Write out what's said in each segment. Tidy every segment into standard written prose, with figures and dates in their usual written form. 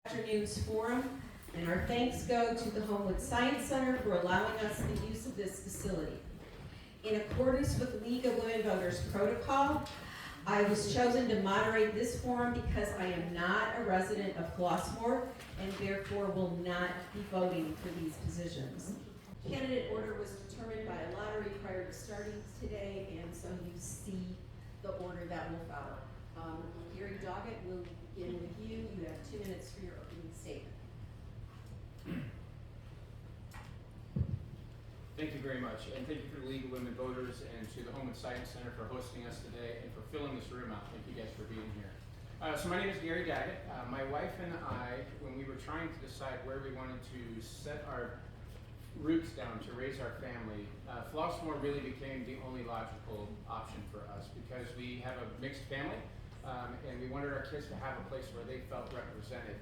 Afternoon's forum, and our thanks go to the Homewood Science Center for allowing us the use of this facility. In accordance with League of Women Voters protocol, I was chosen to moderate this forum because I am not a resident of Flossmoor and therefore will not be voting for these positions. Candidate order was determined by a lottery prior to starting today, and so you see the order that will follow. Gary Daggett will begin with you. You have 2 minutes for your opening statement. Thank you very much, and thank you for the League of Women Voters and to the Homewood Science Center for hosting us today and for filling this room out. Thank you guys for being here. So my name is Gary Daggett. My wife and I, when we were trying to decide where we wanted to set our roots down to raise our family, Flossmoor really became the only logical option for us because we have a mixed family, and we wanted our kids to have a place where they felt represented,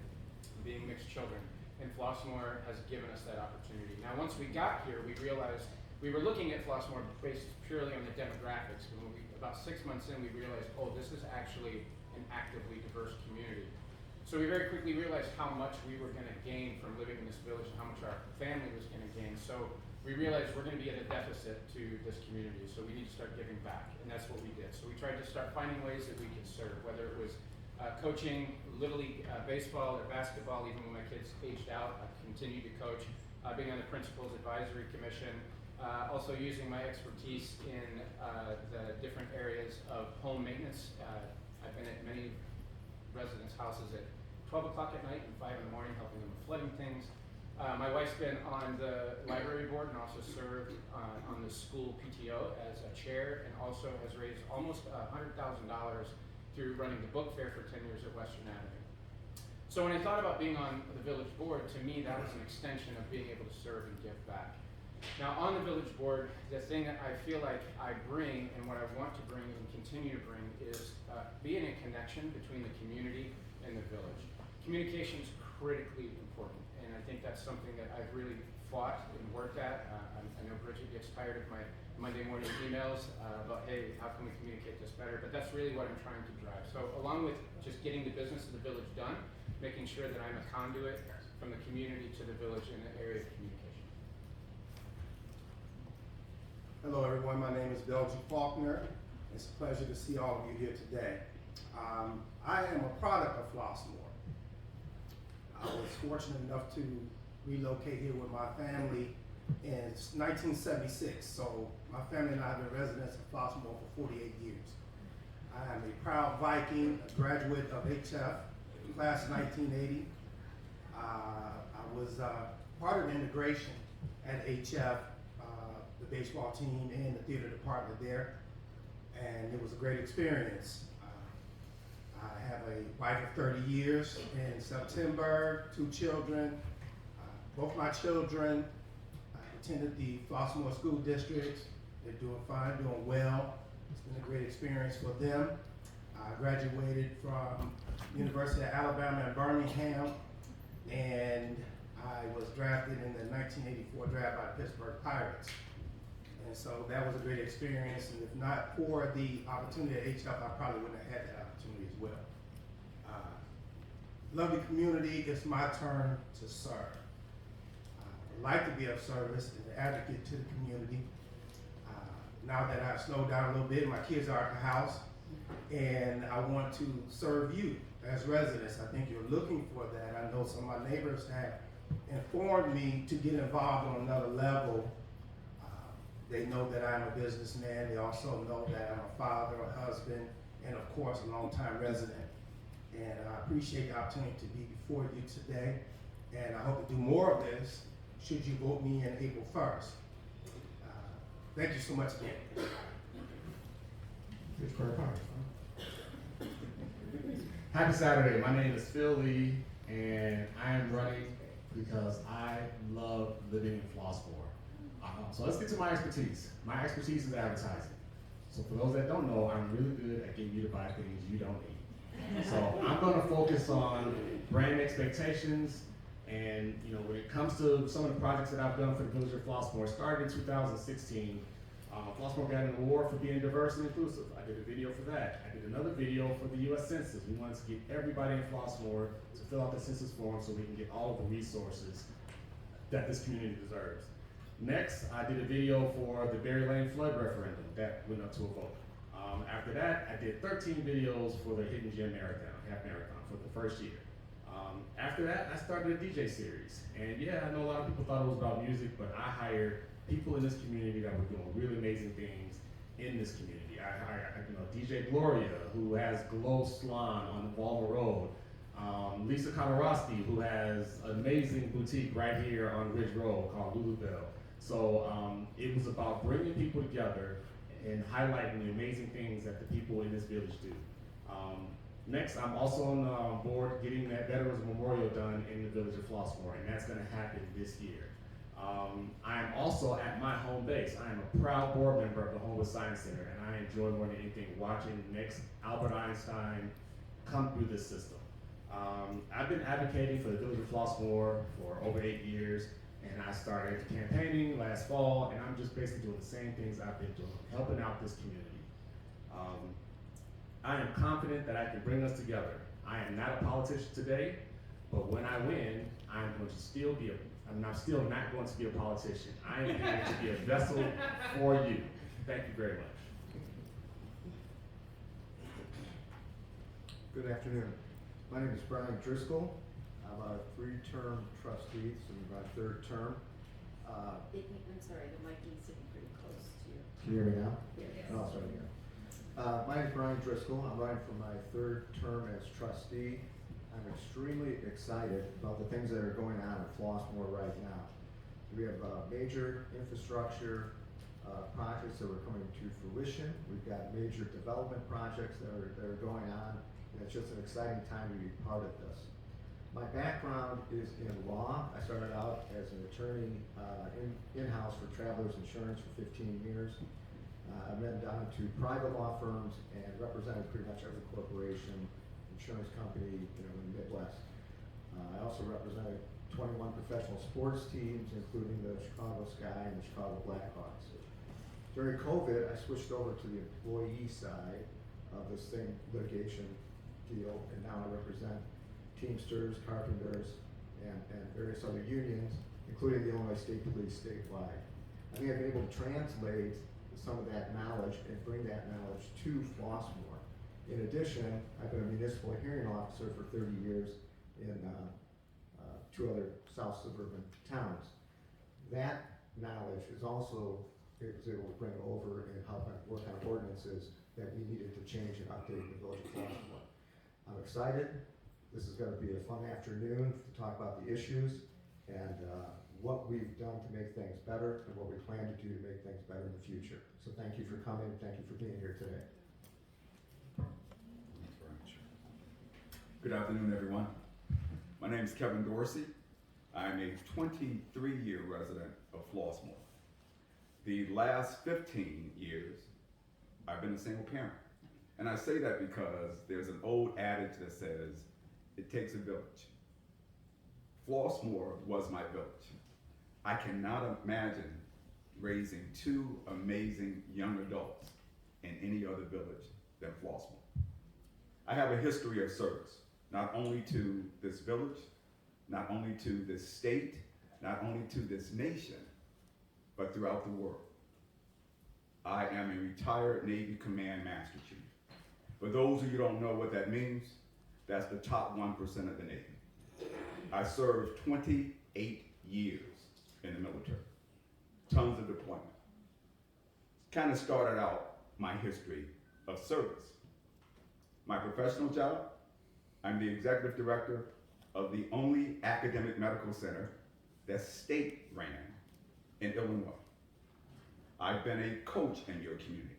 being mixed children. And Flossmoor has given us that opportunity. Now, once we got here, we realized we were looking at Flossmoor based purely on the demographics. When about 6 months in, we realized, oh, this is actually an actively diverse community. So we very quickly realized how much we were going to gain from living in this village and how much our family was going to gain. So we realized we're going to be at a deficit to this community, so we need to start giving back, and that's what we did. So we tried to start finding ways that we could serve, whether it was coaching Little League baseball or basketball. Even when my kids aged out, I continued to coach, being on the Principals Advisory Commission, also using my expertise in the different areas of home maintenance. I've been at many residents' houses at 12 o'clock at night and 5 in the morning, helping them with flooding things. My wife's been on the library board and also served on the school PTO as a chair, and also has raised almost $100,000 through running the book fair for 10 years at Western Avenue. So when I thought about being on the village board, to me that was an extension of being able to serve and give back. Now on the village board, the thing that I feel like I bring and what I want to bring and continue to bring is being a connection between the community and the village. Communication is critically important, and I think that's something that I've really fought and worked at. I know Bridget gets tired of my Monday morning emails about, hey, how can we communicate this better? But that's really what I'm trying to drive. So along with just getting the business of the village done, making sure that I'm a conduit from the community to the village in the area of communication. Hello everyone, my name is Belgee, Falkner. It's a pleasure to see all of you here today. I am a product of Flossmoor. I was fortunate enough to relocate here with my family in 1976. So my family and I have been residents of Flossmoor for 48 years. I am a proud Viking, a graduate of HF, class of 1980. I was part of the integration at HF, the baseball team and the theater department there, and it was a great experience. I have a wife of 30 years in September, 2 children. Both my children attended the Flossmoor School District. They're doing fine, doing well. It's been a great experience for them. I graduated from University of Alabama in Birmingham, and I was drafted in the 1984 draft by the Pittsburgh Pirates. And so that was a great experience, and if not for the opportunity at HF, I probably wouldn't have had that opportunity as well. Lovely community, it's my turn to serve. I'd like to be of service and an advocate to the community. Now that I've slowed down a little bit, my kids are at the house, and I want to serve you as residents. I think you're looking for that. I know some of my neighbors have informed me to get involved on another level. They know that I'm a businessman. They also know that I'm a father, a husband, and of course a longtime resident. And I appreciate the opportunity to be before you today. And I hope to do more of this should you vote me in April 1st. Thank you so much again. Happy Saturday. My name is Phil Lee, and I am running because I love living in Flossmoor. So let's get to my expertise. My expertise is advertising. So for those that don't know, I'm really good at getting you to buy things you don't need. So I'm going to focus on brand expectations, and when it comes to some of the projects that I've done for the Village of Flossmoor, started in 2016. Flossmoor got an award for being diverse and inclusive. I did a video for that. I did another video for the U.S. Census. We wanted to get everybody in Flossmoor to fill out the census form so we can get all of the resources that this community deserves. Next, I did a video for the Berry Lane flood referendum that went up to a vote. After that, I did 13 videos for the Hidden Gem Marathon, half marathon for the first year. After that, I started a DJ series. And yeah, I know a lot of people thought it was about music, but I hired people in this community that were doing really amazing things in this community. I hired, DJ Gloria, who has Glow Salon on Walmer Road. Lisa Colorasti, who has an amazing boutique right here on Ridge Road called Lulu Bell. So it was about bringing people together and highlighting the amazing things that the people in this village do. Next, I'm also on board getting that Veterans Memorial done in the village of Flossmoor, and that's gonna happen this year. I am also at my home base. I am a proud board member of the Homewood Science Center, and I enjoy more than anything watching the next Albert Einstein come through this system. I've been advocating for the village of Flossmoor for over 8 years, and I started campaigning last fall, and I'm just basically doing the same things I've been doing, helping out this community. I am confident that I can bring us together. I am not a politician today, but when I win, I'm still not going to be a politician. I am going to be a vessel for you. Thank you very much. Good afternoon. My name is Brian Driscoll. I'm a 3-term trustee, this is my 3rd term. I'm sorry, the mic needs to be pretty close to you. Can you hear me now? Yes. Oh, sorry. My name is Brian Driscoll. I'm running for my 3rd term as trustee. I'm extremely excited about the things that are going on in Flossmoor right now. We have major infrastructure projects that are coming to fruition. We've got major development projects that are going on. And it's just an exciting time to be part of this. My background is in law. I started out as an attorney in-house for Travelers Insurance for 15 years. I've been down to private law firms and represented pretty much every corporation, insurance company, in the Midwest. I also represented 21 professional sports teams, including the Chicago Sky and the Chicago Blackhawks. During COVID, I switched over to the employee side of this litigation deal, and now I represent Teamsters, carpenters, and various other unions, including the Illinois State Police statewide. I think I've been able to translate some of that knowledge and bring that knowledge to Flossmoor. In addition, I've been a municipal hearing officer for 30 years in 2 other south suburban towns. That knowledge is also able to bring over and help work on ordinances that we needed to change and update in the village of Flossmoor. I'm excited. This is going to be a fun afternoon to talk about the issues and what we've done to make things better and what we plan to do to make things better in the future. So thank you for coming. Thank you for being here today. Good afternoon, everyone. My name is Kevin Dorsey. I'm a 23-year resident of Flossmoor. The last 15 years, I've been a single parent. And I say that because there's an old adage that says, it takes a village. Flossmoor was my village. I cannot imagine raising 2 amazing young adults in any other village than Flossmoor. I have a history of service, not only to this village, not only to this state, not only to this nation, but throughout the world. I am a retired Navy Command Master Chief. For those of you who don't know what that means, that's the top 1% of the Navy. I served 28 years in the military, tons of deployment. Kind of started out my history of service. My professional job, I'm the executive director of the only academic medical center that state ran in Illinois. I've been a coach in your community.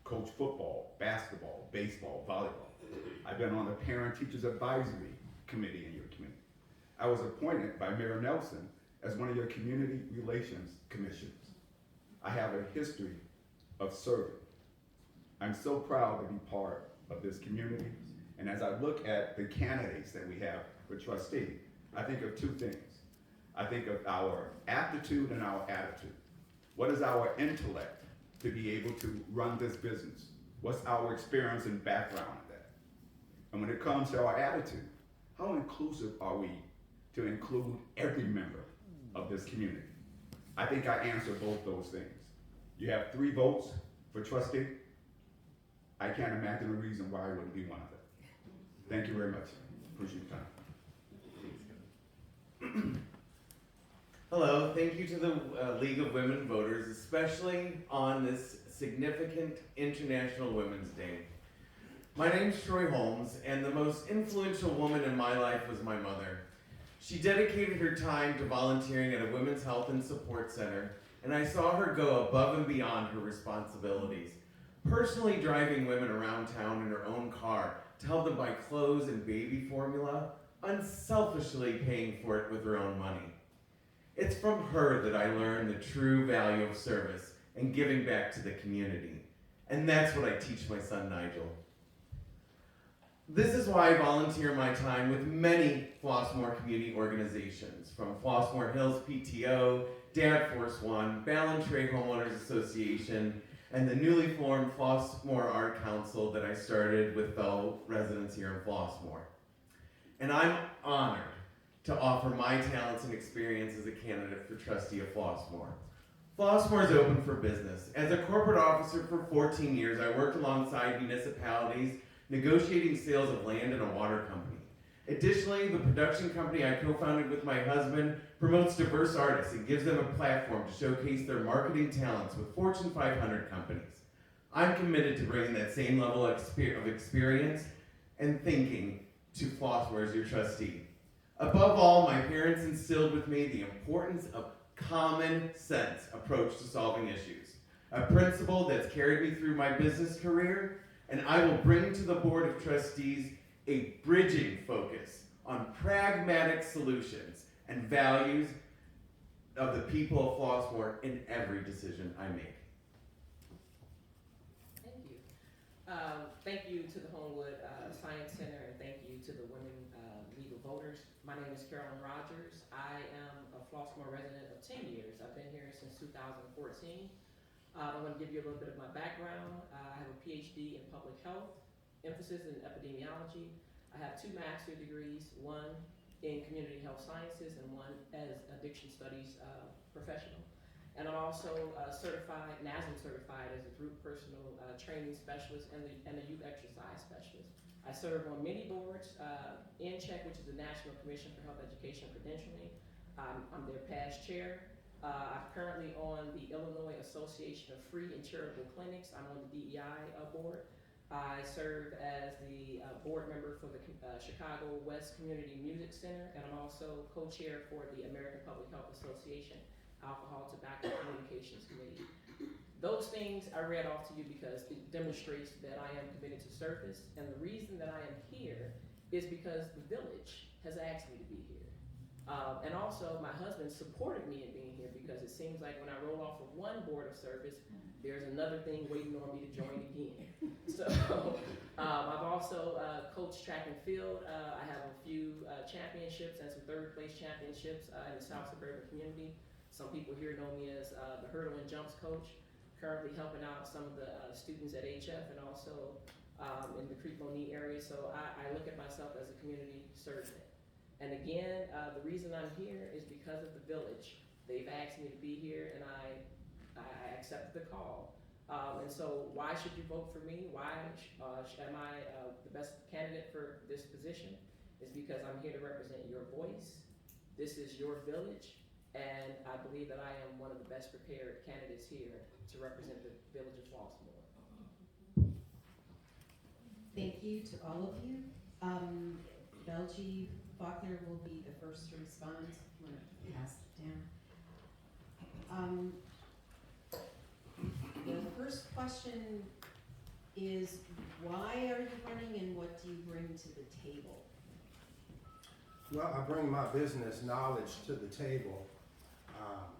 Coach football, basketball, baseball, volleyball. I've been on the Parent Teachers Advisory Committee in your community. I was appointed by Mayor Nelson as one of your community relations commissioners. I have a history of serving. I'm so proud to be part of this community. And as I look at the candidates that we have for trustee, I think of 2 things. I think of our aptitude and our attitude. What is our intellect to be able to run this business? What's our experience and background in that? And when it comes to our attitude, how inclusive are we to include every member of this community? I think I answered both those things. You have 3 votes for trustee. I can't imagine a reason why I wouldn't be one of them. Thank you very much. Appreciate your time. Hello, thank you to the League of Women Voters, especially on this significant International Women's Day. My name's Troy Holmes, and the most influential woman in my life was my mother. She dedicated her time to volunteering at a women's health and support center, and I saw her go above and beyond her responsibilities, personally driving women around town in her own car to help them buy clothes and baby formula, unselfishly paying for it with her own money. It's from her that I learned the true value of service and giving back to the community. And that's what I teach my son Nigel. This is why I volunteer my time with many Flossmoor community organizations, from Flossmoor Hills PTO, Dad Force One, Ballantrae Homeowners Association, and the newly formed Flossmoor Art Council that I started with fellow residents here in Flossmoor. And I'm honored to offer my talents and experience as a candidate for trustee of Flossmoor. Flossmoor is open for business. As a corporate officer for 14 years, I worked alongside municipalities negotiating sales of land in a water company. Additionally, the production company I co-founded with my husband promotes diverse artists and gives them a platform to showcase their marketing talents with Fortune 500 companies. I'm committed to bringing that same level of experience and thinking to Flossmoor as your trustee. Above all, my parents instilled with me the importance of common sense approach to solving issues, a principle that's carried me through my business career, and I will bring to the Board of Trustees a bridging focus on pragmatic solutions and values of the people of Flossmoor in every decision I make. Thank you. Thank you to the Homewood Science Center, and thank you to the Women League of Voters. My name is Carolyn Rodgers. I am a Flossmoor resident of 10 years. I've been here since 2014. I want to give you a little bit of my background. I have a PhD in public health, emphasis in epidemiology. I have 2 master's degrees, one in community health sciences and one as addiction studies professional. And I'm also certified, NASM certified as a group personal training specialist and a youth exercise specialist. I serve on many boards, NCHEC, which is the National Commission for Health Education Credentialing. I'm their past chair. I'm currently on the Illinois Association of Free and Charitable Clinics. I'm on the DEI board. I serve as the board member for the Chicago West Community Music Center, and I'm also co-chair for the American Public Health Association Alcohol, Tobacco, Communications Committee. Those things I read off to you because it demonstrates that I am committed to service, and the reason that I am here is because the village has asked me to be here. And also, my husband supported me in being here because it seems like when I roll off of one board of service, there's another thing waiting on me to join again. So I've also coached track and field. I have a few championships and some third place championships in the South Suburban community. Some people here know me as the hurdle and jumps coach, currently helping out some of the students at HF and also in the Creek Monee area. So I look at myself as a community servant. And again, the reason I'm here is because of the village. They've asked me to be here, and I accepted the call. And so why should you vote for me? Why am I the best candidate for this position? Is because I'm here to represent your voice. This is your village, and I believe that I am one of the best prepared candidates here to represent the village of Flossmoor. Thank you to all of you. Belgee, Falkner will be the first to respond. I'm going to pass it down. The first question is, why are you running and what do you bring to the table? Well, I bring my business knowledge to the table.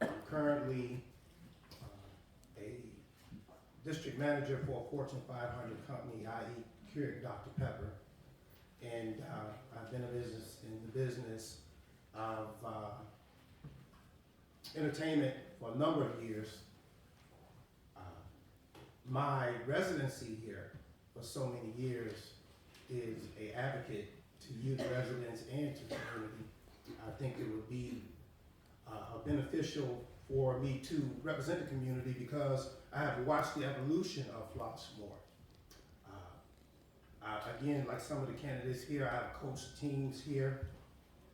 I'm currently a district manager for a Fortune 500 company, i.e. Keurig Dr. Pepper. And I've been in the business of entertainment for a number of years. my residency here for so many years is a advocate to you, the residents, and to the community. I think it would be beneficial for me to represent the community because I have watched the evolution of Flossmoor. Again, like some of the candidates here, I have coached teams here.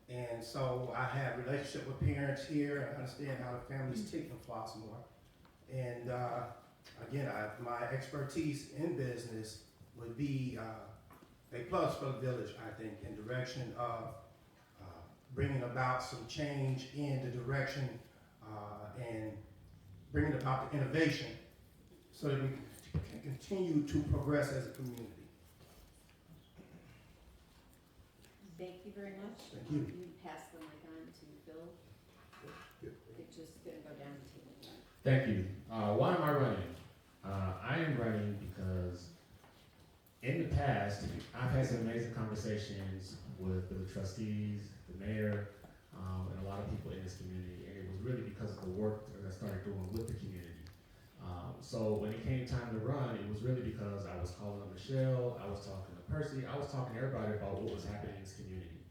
And so I have relationship with parents here. I understand how the families take in Flossmoor. And again, my expertise in business would be a plus for the village, I think, in direction of bringing about some change in the direction and bringing about the innovation so that we can continue to progress as a community. Thank you very much. Thank you. You pass the mic on to Phil. It just didn't go down to you. Thank you. Why am I running? I am running because in the past, I've had some amazing conversations with the trustees, the mayor, and a lot of people in this community, and it was really because of the work that I started doing with the community. So when it came time to run, it was really because I was calling up Michelle, I was talking to Percy, I was talking to everybody about what was happening in this community.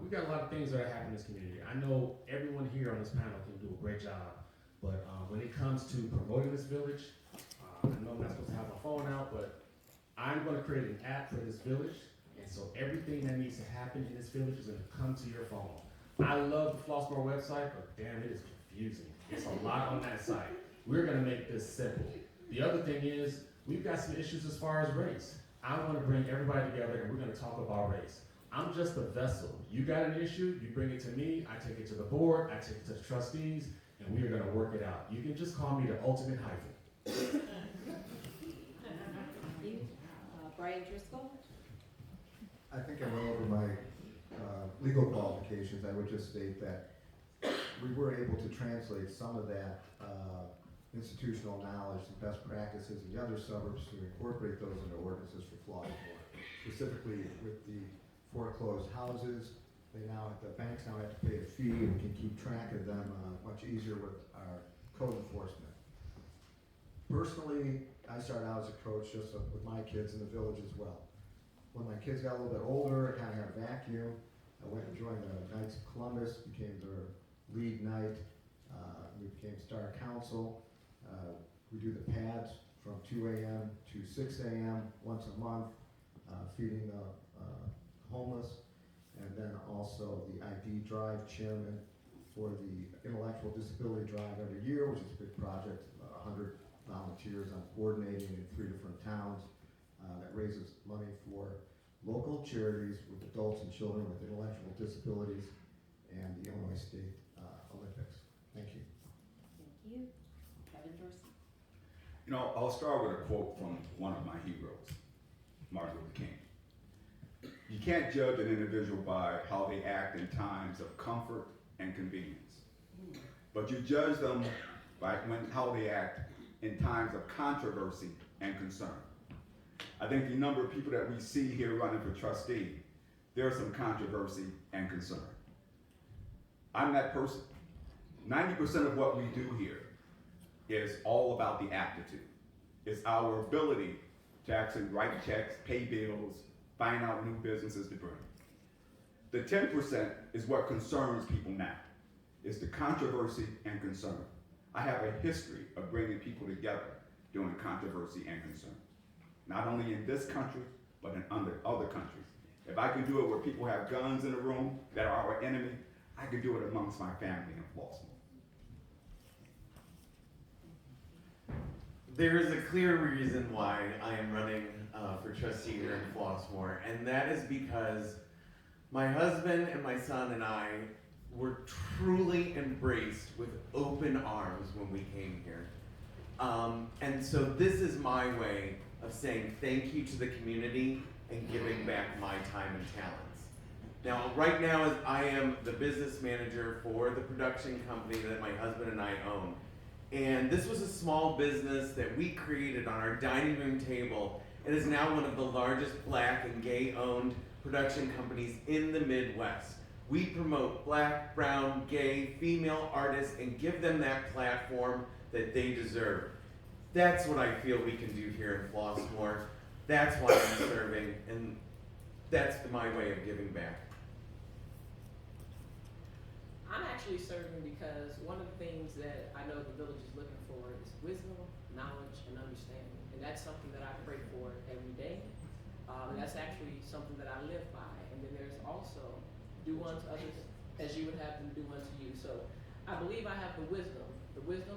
We've got a lot of things that are happening in this community. I know everyone here on this panel can do a great job, but when it comes to promoting this village, I know I'm not supposed to have my phone out, but I'm going to create an app for this village, and so everything that needs to happen in this village is going to come to your phone. I love the Flossmoor website, but damn, it is confusing. It's a lot on that site. We're going to make this simple. The other thing is, we've got some issues as far as race. I want to bring everybody together, and we're going to talk about race. I'm just a vessel. You got an issue, you bring it to me, I take it to the board, I take it to the trustees, and we are going to work it out. You can just call me the ultimate hyphen. You, Brian Driscoll? I think I went over my legal qualifications. I would just state that we were able to translate some of that institutional knowledge and best practices in the other suburbs to incorporate those into ordinances for Flossmoor. Specifically with the foreclosed houses, the banks now have to pay a fee, and we can keep track of them much easier with our code enforcement. Personally, I started out as a coach just with my kids in the village as well. When my kids got a little bit older, I kind of had a vacuum. I went and joined the Knights of Columbus, became their lead knight. We became Star Council. We do the pads from 2 a.m. to 6 a.m. once a month, feeding the homeless. And then also the ID Drive chairman for the Intellectual Disability Drive every year, which is a big project, 100 volunteers on coordinating in 3 different towns that raises money for local charities with adults and children with intellectual disabilities and the Illinois State Olympics. Thank you. Thank you. Kevin Dorsey. You know, I'll start with a quote from one of my heroes, Martin Luther King. You can't judge an individual by how they act in times of comfort and convenience, but you judge them by how they act in times of controversy and concern. I think the number of people that we see here running for trustee, there's some controversy and concern. I'm that person. 90% of what we do here is all about the aptitude. It's our ability to actually write checks, pay bills, find out new businesses to bring. The 10% is what concerns people now. It's the controversy and concern. I have a history of bringing people together during controversy and concern. Not only in this country, but in other countries. If I can do it where people have guns in the room that are our enemy, I can do it amongst my family in Flossmoor. There is a clear reason why I am running for trustee here in Flossmoor, and that is because my husband and my son and I were truly embraced with open arms when we came here. And so this is my way of saying thank you to the community and giving back my time and talents. Now, right now, I am the business manager for the production company that my husband and I own. And this was a small business that we created on our dining room table. It is now one of the largest Black and gay-owned production companies in the Midwest. We promote Black, brown, gay, female artists and give them that platform that they deserve. That's what I feel we can do here in Flossmoor. That's why I'm serving, and that's my way of giving back. I'm actually serving because one of the things that I know the village is looking for is wisdom, knowledge, and understanding. And that's something that I pray for every day. And that's actually something that I live by. And then there's also do unto others as you would have them do unto you. So I believe I have the wisdom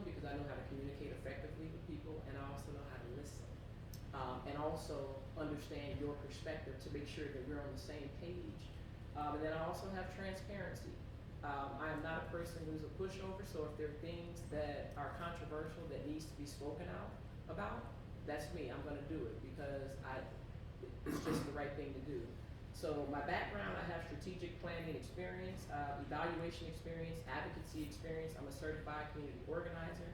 because I know how to communicate effectively with people, and I also know how to listen. And also understand your perspective to make sure that we're on the same page. And then I also have transparency. I am not a person who's a pushover, so if there are things that are controversial that needs to be spoken out about, that's me. I'm gonna do it because it's just the right thing to do. So my background, I have strategic planning experience, evaluation experience, advocacy experience. I'm a certified community organizer.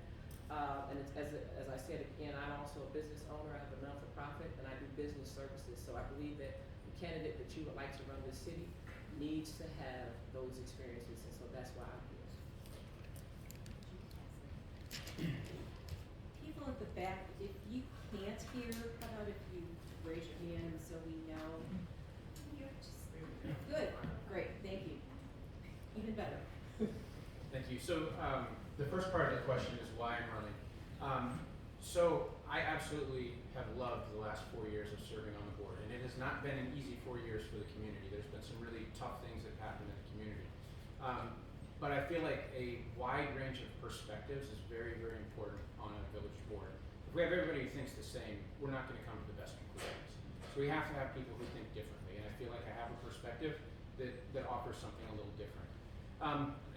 And it's, as I said again, I'm also a business owner. I have a non-for-profit and I do business services. So I believe that the candidate that you would like to run this city needs to have those experiences, and so that's why I'm here. People at the back, if you can't hear, how about if you raise your hand so we know? Good, great, thank you. Even better. Thank you. So the first part of the question is why I'm running. So I absolutely have loved the last 4 years of serving on the board, and it has not been an easy 4 years for the community. There's been some really tough things that have happened in the community. But I feel like a wide range of perspectives is very, very important on a village board. If we have everybody who thinks the same, we're not going to come to the best conclusions. So we have to have people who think differently, and I feel like I have a perspective that offers something a little different.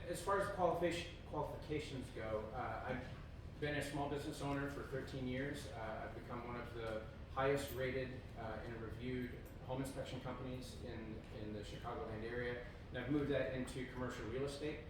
As far as qualifications go, I've been a small business owner for 13 years. I've become one of the highest rated and reviewed home inspection companies in the Chicagoland area, and I've moved that into commercial real estate.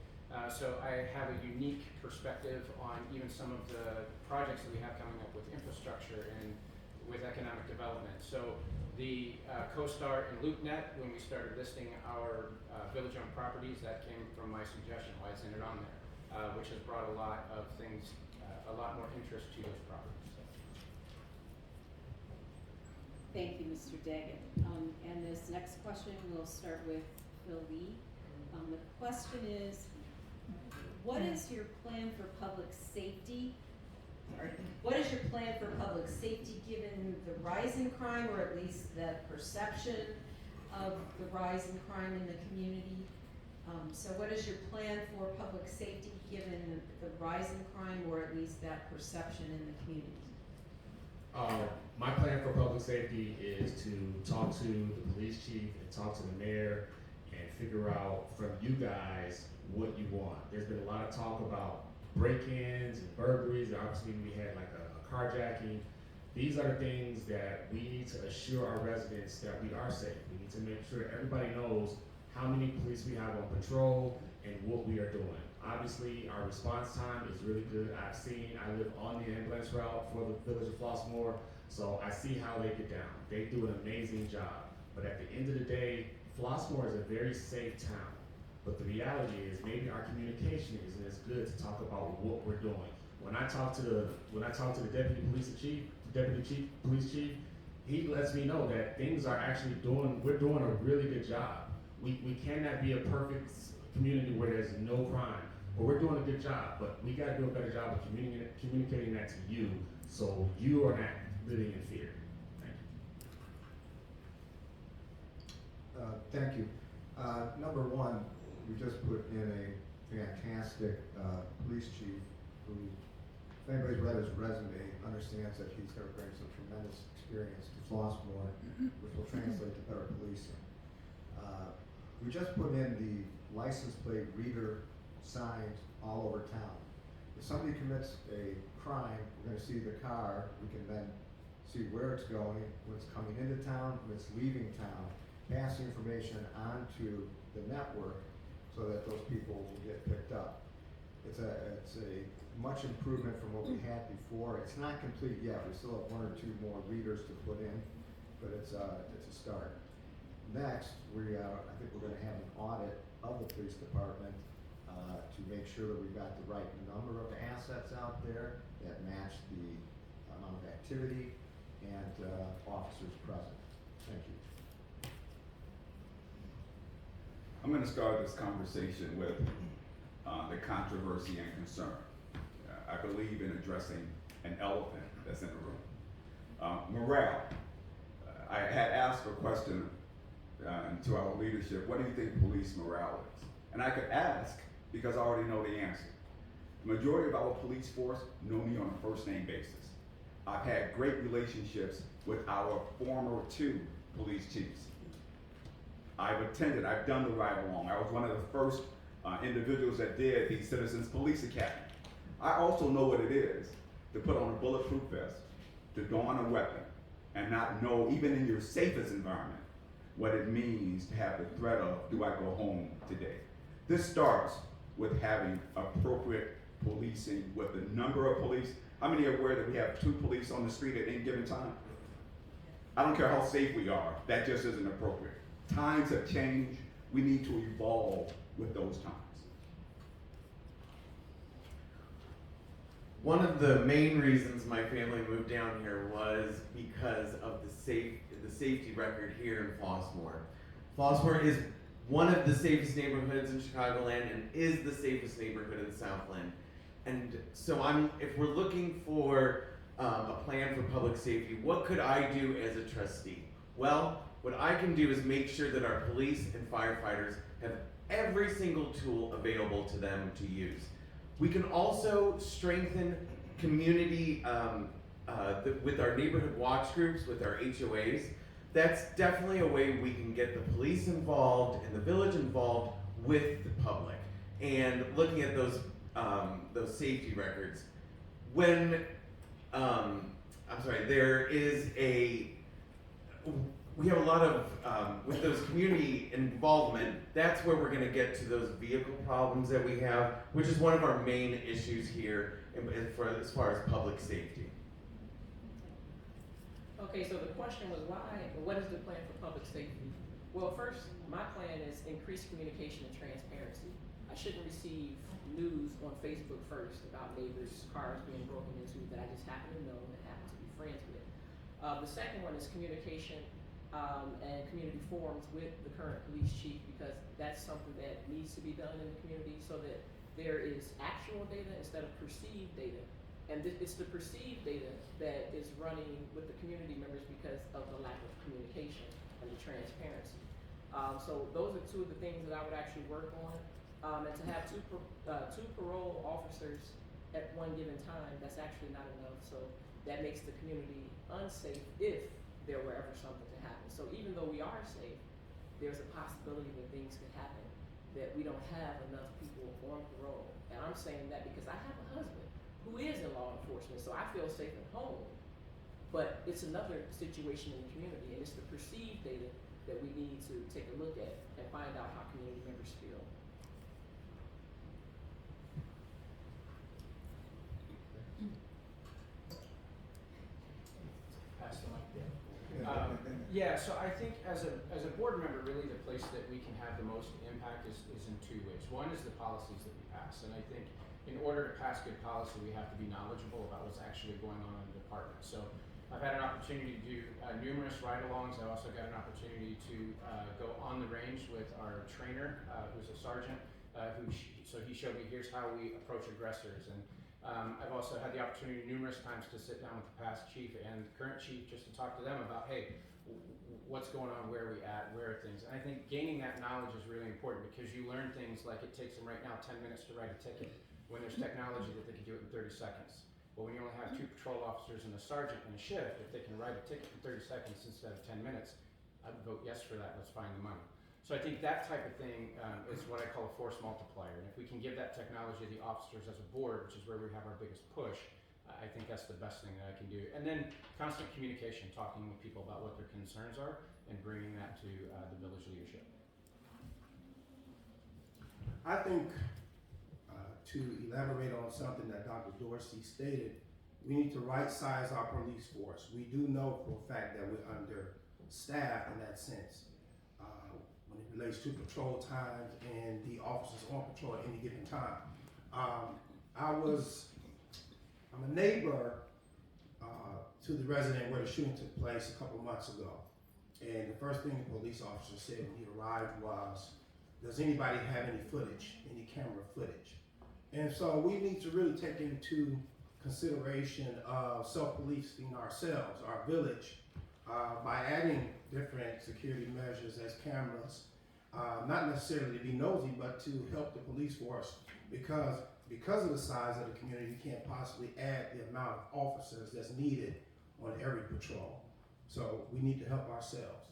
So I have a unique perspective on even some of the projects that we have coming up with infrastructure and with economic development. So the CoStar and LoopNet, when we started listing our village-owned properties, that came from my suggestion, why isn't it on there, which has brought a lot of things, a lot more interest to those properties. So. Thank you, Mr. Daggett. And this next question, we'll start with Phil Lee. The question is, what is your plan for public safety? What is your plan for public safety given the rise in crime, or at least the perception of the rise in crime in the community? So what is your plan for public safety given the rise in crime, or at least that perception in the community? My plan for public safety is to talk to the police chief and talk to the mayor and figure out from you guys what you want. There's been a lot of talk about break-ins and burglaries, and obviously we had like a carjacking. These are the things that we need to assure our residents that we are safe. We need to make sure everybody knows how many police we have on patrol and what we are doing. Obviously, our response time is really good. I live on the ambulance route for the village of Flossmoor, so I see how they get down. They do an amazing job. But at the end of the day, Flossmoor is a very safe town. But the reality is maybe our communication isn't as good to talk about what we're doing. When I talk to the deputy police chief, he lets me know that things are actually we're doing a really good job. We cannot be a perfect community where there's no crime, but we're doing a good job. But we got to do a better job of communicating that to you, so you are not living in fear. Thank you. Thank you. Number one, we just put in a fantastic police chief who, if anybody's read his resume, understands that he's going to bring some tremendous experience to Flossmoor, which will translate to better policing. We just put in the license plate reader signs all over town. If somebody commits a crime, we're going to see the car. We can then see where it's going, when it's coming into town, when it's leaving town, pass the information onto the network so that those people will get picked up. It's a much improvement from what we had before. It's not complete yet. We still have 1 or 2 more readers to put in, but it's a start. Next, I think we're going to have an audit of the police department to make sure that we've got the right number of assets out there that match the amount of activity and officers present. Thank you. I'm going to start this conversation with the controversy and concern. I believe in addressing an elephant that's in the room. Morale. I had asked a question to our leadership, what do you think police morale is? And I could ask because I already know the answer. The majority of our police force know me on a first name basis. I've had great relationships with our former 2 police chiefs. I've done the ride along. I was one of the first individuals that did the Citizens Police Academy. I also know what it is to put on a bulletproof vest, to don a weapon, and not know, even in your safest environment, what it means to have the threat of, do I go home today? This starts with having appropriate policing with the number of police. How many are aware that we have 2 police on the street at any given time? I don't care how safe we are, that just isn't appropriate. Times have changed, we need to evolve with those times. One of the main reasons my family moved down here was because of the safety record here in Flossmoor. Flossmoor is one of the safest neighborhoods in Chicagoland and is the safest neighborhood in Southland. And so if we're looking for a plan for public safety, what could I do as a trustee? Well, what I can do is make sure that our police and firefighters have every single tool available to them to use. We can also strengthen community with our neighborhood watch groups, with our HOAs. That's definitely a way we can get the police involved and the village involved with the public. And looking at those safety records, when we have a lot of, with those community involvement, that's where we're gonna get to those vehicle problems that we have, which is one of our main issues here as far as public safety. Okay, so the question was what is the plan for public safety? Well, first, my plan is increased communication and transparency. I shouldn't receive news on Facebook first about neighbors' cars being broken into that I just happen to know and happen to be friends with. The second one is communication and community forums with the current police chief, because that's something that needs to be done in the community so that there is actual data instead of perceived data. And it's the perceived data that is running with the community members because of the lack of communication and the transparency. So those are 2 of the things that I would actually work on. And to have two parole officers at one given time, that's actually not enough. So that makes the community unsafe if there were ever something to happen. So even though we are safe, there's a possibility that things could happen, that we don't have enough people on parole. And I'm saying that because I have a husband who is in law enforcement, so I feel safe at home. But it's another situation in the community, and it's the perceived data that we need to take a look at and find out how community members feel. Pass the mic there. Yeah, so I think as a board member, really the place that we can have the most impact is in 2 ways. One is the policies that we pass, and I think in order to pass good policy, we have to be knowledgeable about what's actually going on in the department. So I've had an opportunity to do numerous ride-alongs. I also got an opportunity to go on the range with our trainer, who's a sergeant, so he showed me here's how we approach aggressors. And I've also had the opportunity numerous times to sit down with the past chief and the current chief just to talk to them about, hey, what's going on, where are we at, where are things. And I think gaining that knowledge is really important because you learn things like it takes them right now 10 minutes to write a ticket when there's technology that they can do it in 30 seconds. But when you only have 2 patrol officers and a sergeant in a shift, if they can write a ticket in 30 seconds instead of 10 minutes, I'd vote yes for that. Let's find the money. So I think that type of thing is what I call a force multiplier. And if we can give that technology to the officers as a board, which is where we have our biggest push, I think that's the best thing that I can do. And then constant communication, talking with people about what their concerns are and bringing that to the village leadership. I think to elaborate on something that Dr. Dorsey stated, we need to right-size our police force. We do know for a fact that we're understaffed in that sense when it relates to patrol times and the officers on patrol at any given time. I'm a neighbor to the resident where the shooting took place a couple months ago. And the first thing the police officer said when he arrived was, does anybody have any footage, any camera footage? And so we need to really take into consideration of self-policing ourselves, our village, by adding different security measures as cameras, not necessarily to be nosy, but to help the police force, because of the size of the community, you can't possibly add the amount of officers that's needed on every patrol. So we need to help ourselves.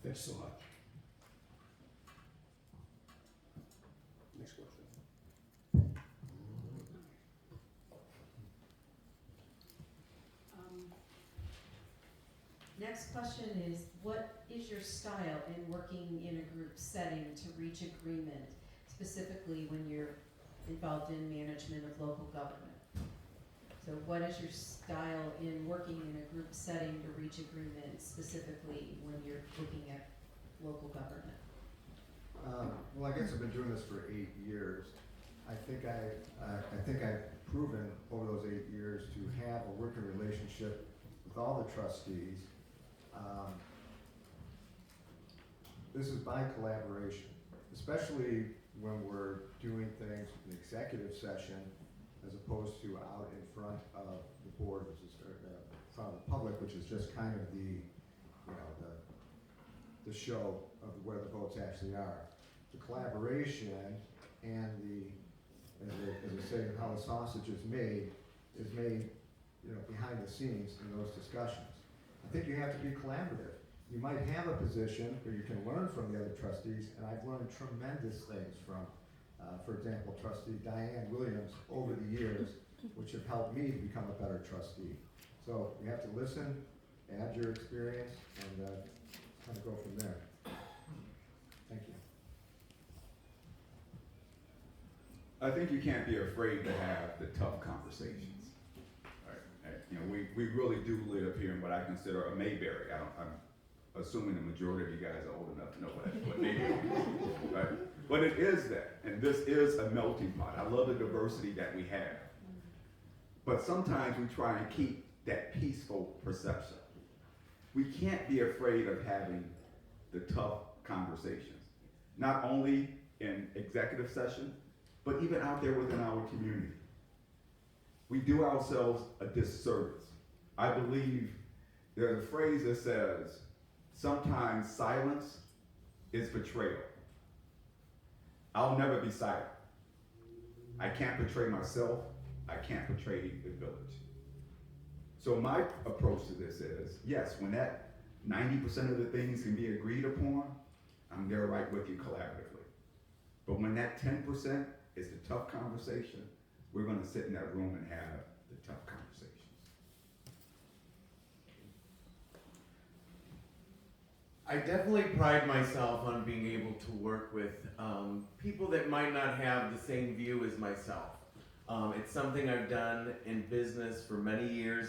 Thanks so much. Next question. Next question is, what is your style in working in a group setting to reach agreement, specifically when you're involved in management of local government? So what is your style in working in a group setting to reach agreement, specifically when you're looking at local government? Well, I guess I've been doing this for 8 years. I think I've proven over those 8 years to have a working relationship with all the trustees. This is by collaboration, especially when we're doing things in executive session as opposed to out in front of the board, which is in front of the public, which is just kind of the show of where the votes actually are. The collaboration and as I say, how the sausage is made behind the scenes in those discussions. I think you have to be collaborative. You might have a position where you can learn from the other trustees, and I've learned tremendous things from, for example, Trustee Diane Williams over the years, which have helped me to become a better trustee. So you have to listen, add your experience, and kind of go from there. Thank you. I think you can't be afraid to have the tough conversations. We really do live here in what I consider a Mayberry. I'm assuming the majority of you guys are old enough to know what Mayberry is, right? But it is that, and this is a melting pot. I love the diversity that we have. But sometimes we try and keep that peaceful perception. We can't be afraid of having the tough conversations, not only in executive session, but even out there within our community. We do ourselves a disservice. I believe there's a phrase that says, sometimes silence is betrayal. I'll never be silent. I can't betray myself. I can't betray the village. So my approach to this is, yes, when that 90% of the things can be agreed upon, I'm there right with you collaboratively. But when that 10% is the tough conversation, we're going to sit in that room and have the tough conversations. I definitely pride myself on being able to work with people that might not have the same view as myself. It's something I've done in business for many years.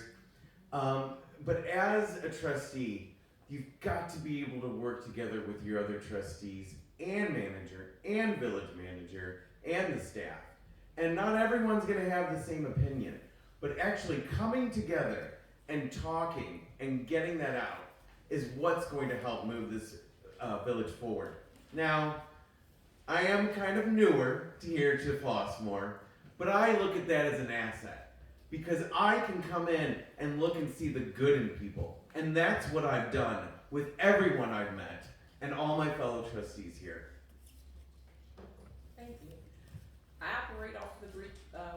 But as a trustee, you've got to be able to work together with your other trustees and manager and village manager and the staff. And not everyone's going to have the same opinion, but actually coming together and talking and getting that out is what's going to help move this village forward. Now, I am kind of newer here to Flossmoor, but I look at that as an asset because I can come in and look and see the good in people. And that's what I've done with everyone I've met and all my fellow trustees here. Thank you. I operate off the Greek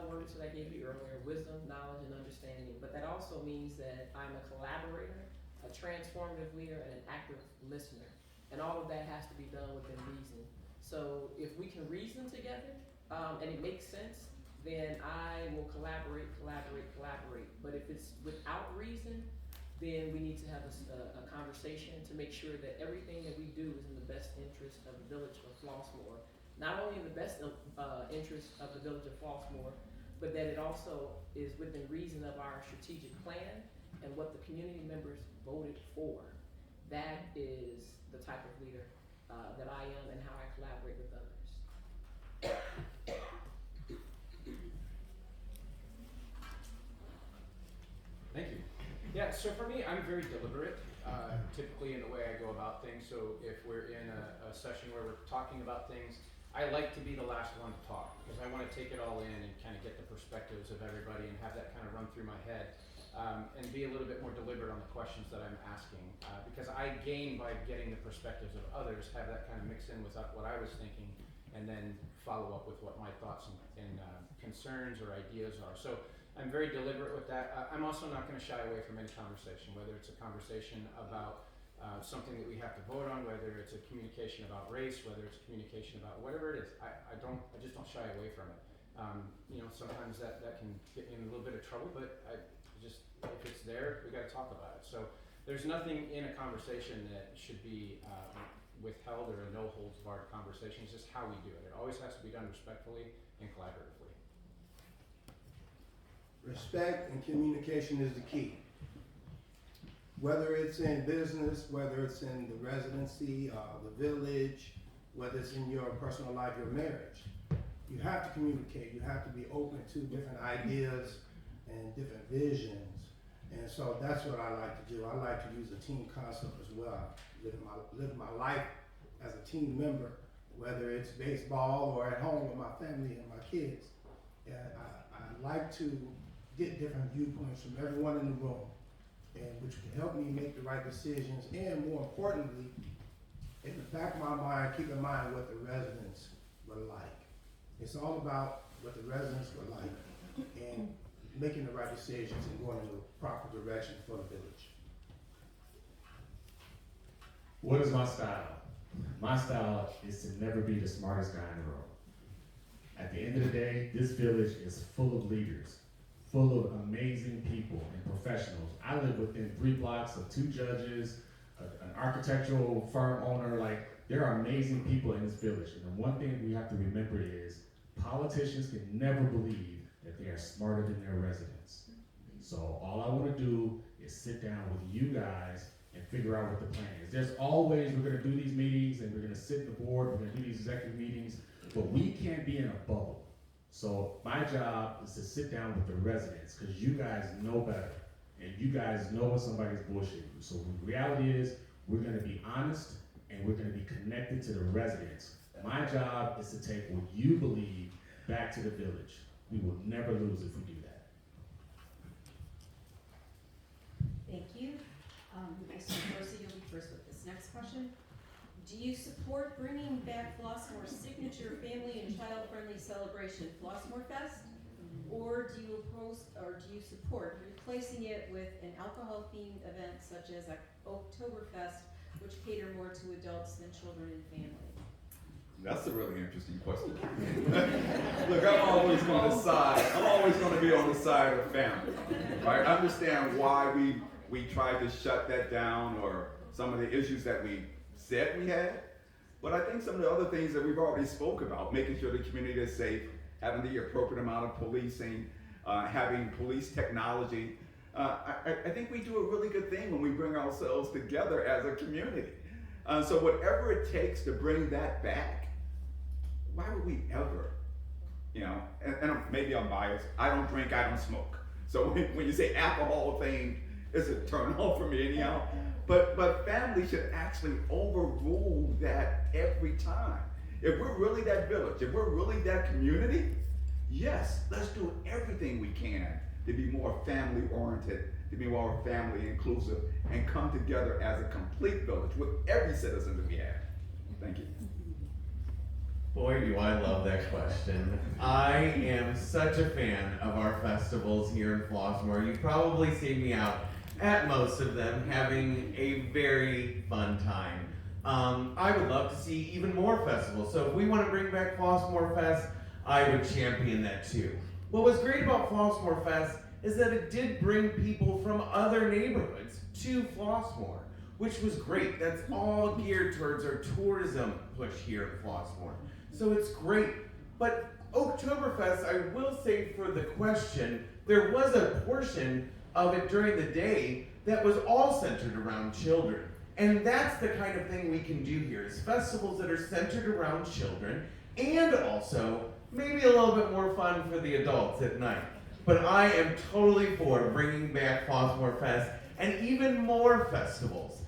words that I gave you earlier, wisdom, knowledge, and understanding, but that also means that I'm a collaborator, a transformative leader, and an active listener. And all of that has to be done within reason. So if we can reason together, and it makes sense, then I will collaborate. But if it's without reason, then we need to have a conversation to make sure that everything that we do is in the best interest of the village of Flossmoor. Not only in the best interest of the village of Flossmoor, but that it also is within reason of our strategic plan and what the community members voted for. That is the type of leader that I am and how I collaborate with others. Yeah, so for me, I'm very deliberate, typically in the way I go about things. So if we're in a session where we're talking about things, I like to be the last one to talk because I want to take it all in and kind of get the perspectives of everybody and have that kind of run through my head, and be a little bit more deliberate on the questions that I'm asking, because I gain by getting the perspectives of others, have that kind of mix in with what I was thinking, and then follow up with what my thoughts and concerns or ideas are. So I'm very deliberate with that. I'm also not going to shy away from any conversation, whether it's a conversation about something that we have to vote on, whether it's a communication about race, whether it's a communication about whatever it is. I just don't shy away from it. Sometimes that can get me in a little bit of trouble, but if it's there, we got to talk about it. So there's nothing in a conversation that should be withheld or a no holds barred conversation. It's just how we do it. It always has to be done respectfully and collaboratively. Respect and communication is the key. Whether it's in business, whether it's in the residency, the village, whether it's in your personal life, your marriage, you have to communicate. You have to be open to different ideas and different visions. And so that's what I like to do. I like to use a team concept as well. Live my life as a team member, whether it's baseball or at home with my family and my kids. And I like to get different viewpoints from everyone in the room, and which can help me make the right decisions, and more importantly, in the back of my mind, keep in mind what the residents were like. It's all about what the residents were like and making the right decisions and going in the proper direction for the village. What is my style? My style is to never be the smartest guy in the room. At the end of the day, this village is full of leaders, full of amazing people and professionals. I live within 3 blocks of 2 judges, an architectural firm owner. Like, there are amazing people in this village. And the one thing we have to remember is politicians can never believe that they are smarter than their residents. So all I want to do is sit down with you guys and figure out what the plan is. There's always, we're going to do these meetings and we're going to sit in the board, we're going to do these executive meetings, but we can't be in a bubble. So my job is to sit down with the residents, because you guys know better and you guys know when somebody's bullshitting you. So the reality is we're going to be honest and we're going to be connected to the residents. My job is to take what you believe back to the village. We will never lose if we do that. Thank you. Mr. Dorsey, you'll be first with this next question. Do you support bringing back Flossmoor's signature family and child-friendly celebration, Flossmoor Fest? Or do you support replacing it with an alcohol-themed event such as Oktoberfest, which cater more to adults than children and family? That's a really interesting question. Look, I'm always going to be on the side of family. Right? I understand why we tried to shut that down, or some of the issues that we said we had. But I think some of the other things that we've already spoke about, making sure the community is safe, having the appropriate amount of policing, having police technology. I think we do a really good thing when we bring ourselves together as a community. So whatever it takes to bring that back, why would we ever, and maybe I'm biased, I don't drink, I don't smoke. So when you say alcohol thing, it's a turn off for me anyhow. But family should actually overrule that every time. If we're really that village, if we're really that community, yes, let's do everything we can to be more family oriented, to be more family inclusive, and come together as a complete village with every citizen that we have. Thank you. Boy, do I love that question. I am such a fan of our festivals here in Flossmoor. You've probably seen me out at most of them, having a very fun time. I would love to see even more festivals. So if we want to bring back Flossmoor Fest, I would champion that too. What was great about Flossmoor Fest is that it did bring people from other neighborhoods to Flossmoor, which was great. That's all geared towards our tourism push here in Flossmoor. So it's great. But Oktoberfest, I will say for the question, there was a portion of it during the day that was all centered around children. And that's the kind of thing we can do here, is festivals that are centered around children, and also maybe a little bit more fun for the adults at night. But I am totally for bringing back Flossmoor Fest and even more festivals.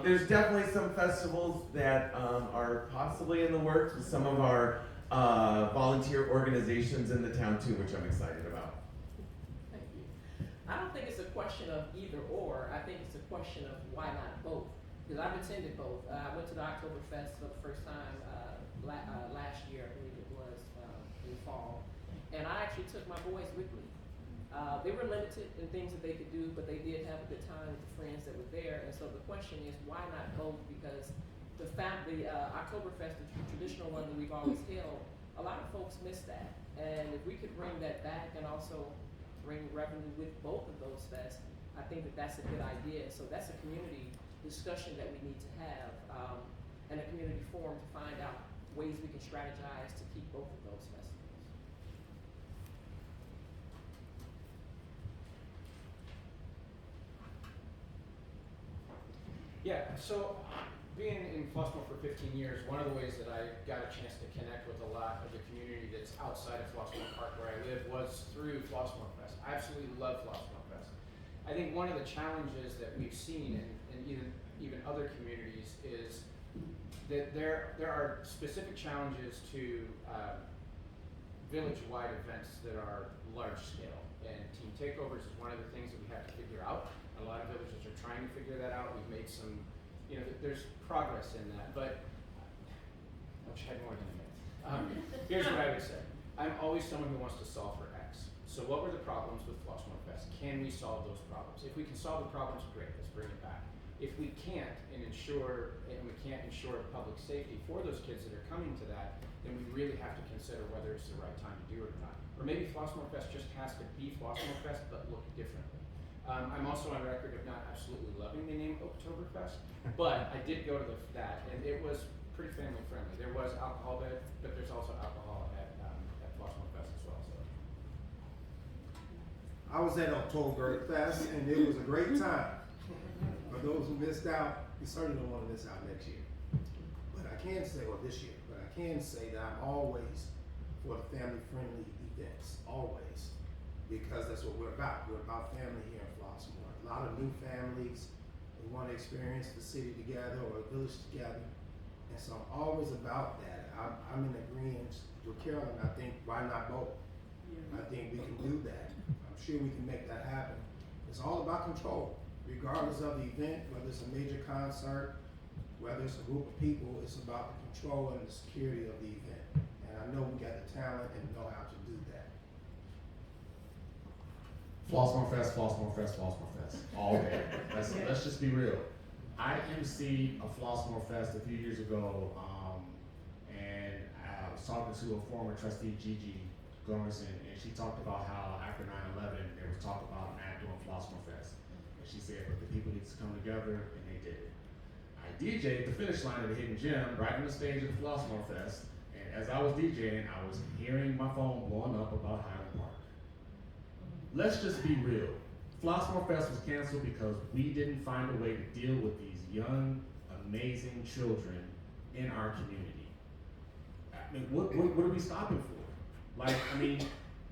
There's definitely some festivals that are possibly in the works with some of our volunteer organizations in the town too, which I'm excited about. Thank you. I don't think it's a question of either or. I think it's a question of why not both. Because I've attended both. I went to the Oktoberfest for the first time last year, I believe it was, in fall. And I actually took my boys with me. They were limited in things that they could do, but they did have a good time with the friends that were there. And so the question is, why not both? Because the Oktoberfest, the traditional one that we've always held, a lot of folks miss that. And if we could bring that back and also bring revenue with both of those fests, I think that that's a good idea. So that's a community discussion that we need to have, and a community forum to find out ways we can strategize to keep both of those festivals. Yeah, so being in Flossmoor for 15 years, one of the ways that I got a chance to connect with a lot of the community that's outside of Flossmoor Park where I live was through Flossmoor Fest. I absolutely love Flossmoor Fest. I think one of the challenges that we've seen in even other communities is that there are specific challenges to village-wide events that are large scale. And team takeovers is one of the things that we have to figure out. A lot of villages are trying to figure that out. We've made some, there's progress in that, but I'll shed more than a minute. Here's what I would say. I'm always someone who wants to solve for X. So what were the problems with Flossmoor Fest? Can we solve those problems? If we can solve the problems, great, let's bring it back. If we can't and we can't ensure public safety for those kids that are coming to that, then we really have to consider whether it's the right time to do it or not. Or maybe Flossmoor Fest just has to be Flossmoor Fest, but look differently. I'm also on record of not absolutely loving the name Oktoberfest, but I did go to that, and it was pretty family friendly. There was alcohol there, but there's also alcohol at Flossmoor Fest as well. So. I was at Oktoberfest and it was a great time. For those who missed out, you certainly don't want to miss out next year. But I can say, or this year, but I can say that I'm always for the family-friendly events, always. Because that's what we're about. We're about family here in Flossmoor. A lot of new families, we want to experience the city together or a village together. And so I'm always about that. I'm in agreement with Carolyn. I think, why not both? I think we can do that. I'm sure we can make that happen. It's all about control. Regardless of the event, whether it's a major concert, whether it's a group of people, it's about the control and the security of the event. And I know we got the talent and know how to do that. Flossmoor Fest, Flossmoor Fest, Flossmoor Fest, all day. Let's just be real. I emceed a Flossmoor Fest a few years ago, and I was talking to a former trustee, Gigi Gormison, and she talked about how after 9/11, there was talk about not doing Flossmoor Fest. And she said, but the people need to come together, and they did it. I DJ'd the finish line of the Hidden Gem right on the stage of the Flossmoor Fest, and as I was DJing, I was hearing my phone blowing up about Highland Park. Let's just be real. Flossmoor Fest was canceled because we didn't find a way to deal with these young, amazing children in our community. I mean, what are we stopping for? Like, I mean,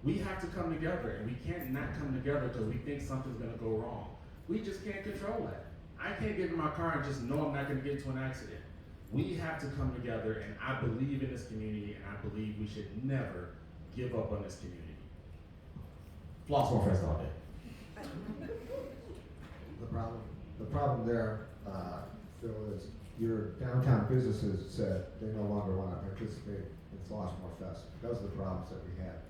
we have to come together, and we can't not come together because we think something's gonna go wrong. We just can't control that. I can't get in my car and just know I'm not gonna get into an accident. We have to come together, and I believe in this community, and I believe we should never give up on this community. Flossmoor Fest all day. The problem there, Phil, is your downtown businesses said they no longer want to participate in Flossmoor Fest because of the problems that we had.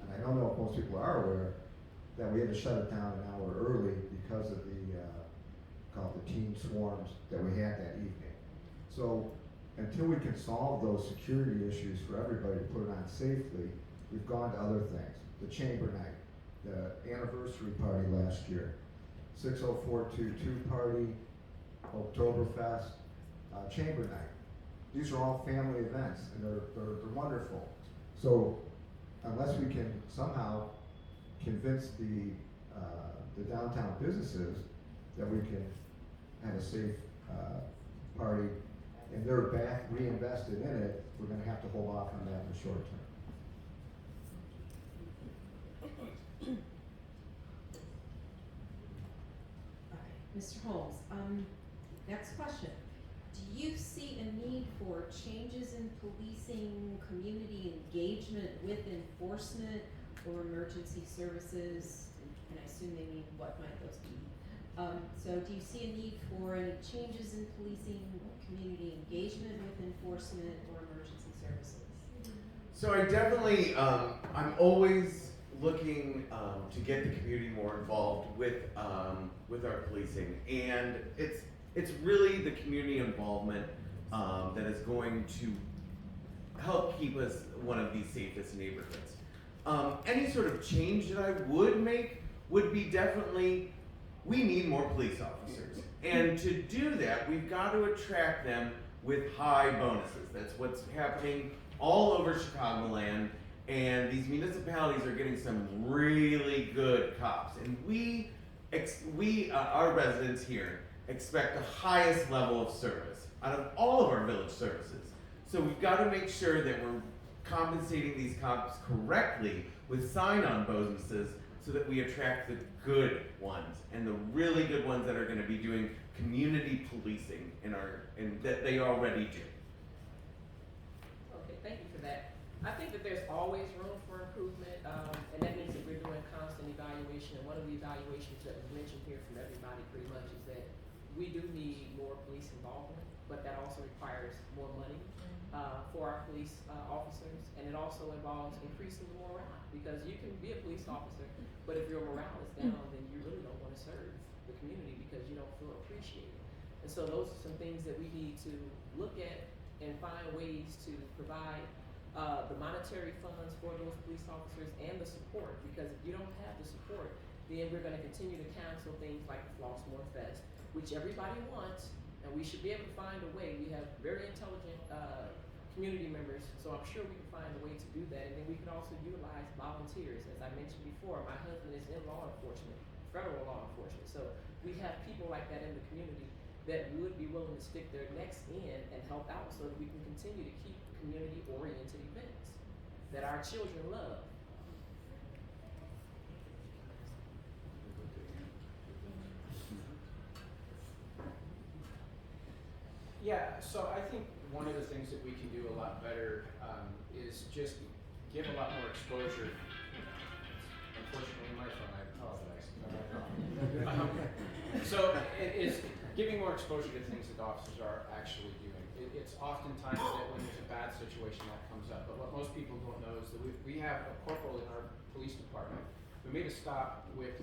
And I don't know if most people are aware that we had to shut it down an hour early because of the called the teen swarms that we had that evening. So until we can solve those security issues for everybody to put it on safely, we've gone to other things. The chamber night, the anniversary party last year, 60422 party, Oktoberfest, chamber night. These are all family events, and they're wonderful. So unless we can somehow convince the downtown businesses that we can have a safe party and they're back reinvested in it, we're going to have to hold off on that in the short term. Mr. Holmes, next question. Do you see a need for changes in policing, community engagement with enforcement or emergency services? And I assume they mean what might those be? So do you see a need for any changes in policing, community engagement with enforcement or emergency services? So I definitely, I'm always looking to get the community more involved with our policing, and it's really the community involvement that is going to help keep us one of the safest neighborhoods. Any sort of change that I would make would be definitely, we need more police officers. And to do that, we've got to attract them with high bonuses. That's what's happening all over Chicagoland, and these municipalities are getting some really good cops. And we our residents here, expect the highest level of service out of all of our village services. So we've got to make sure that we're compensating these cops correctly with sign-on bonuses so that we attract the good ones and the really good ones that are going to be doing community policing and that they already do. Okay, thank you for that. I think that there's always room for improvement, and that means that we're doing constant evaluation. And one of the evaluations that was mentioned here from everybody pretty much is that we do need more police involvement, but that also requires more money for our police officers, and it also involves increasing the morale, because you can be a police officer, but if your morale is down, then you really don't want to serve the community because you don't feel appreciated. And so those are some things that we need to look at and find ways to provide the monetary funds for those police officers and the support, because if you don't have the support, then we're going to continue to cancel things like the Flossmoor Fest, which everybody wants, and we should be able to find a way. We have very intelligent community members, so I'm sure we can find a way to do that. And then we can also utilize volunteers. As I mentioned before, my husband is in law enforcement, federal law enforcement, so we have people like that in the community that would be willing to stick their necks in and help out so that we can continue to keep community-oriented events that our children love. Yeah, so I think one of the things that we can do a lot better is just give a lot more exposure. Unfortunately, my phone, I apologize. So it is giving more exposure to things that the officers are actually doing. It's oftentimes that when there's a bad situation that comes up, but what most people don't know is that we have a corporal in our police department who made a stop with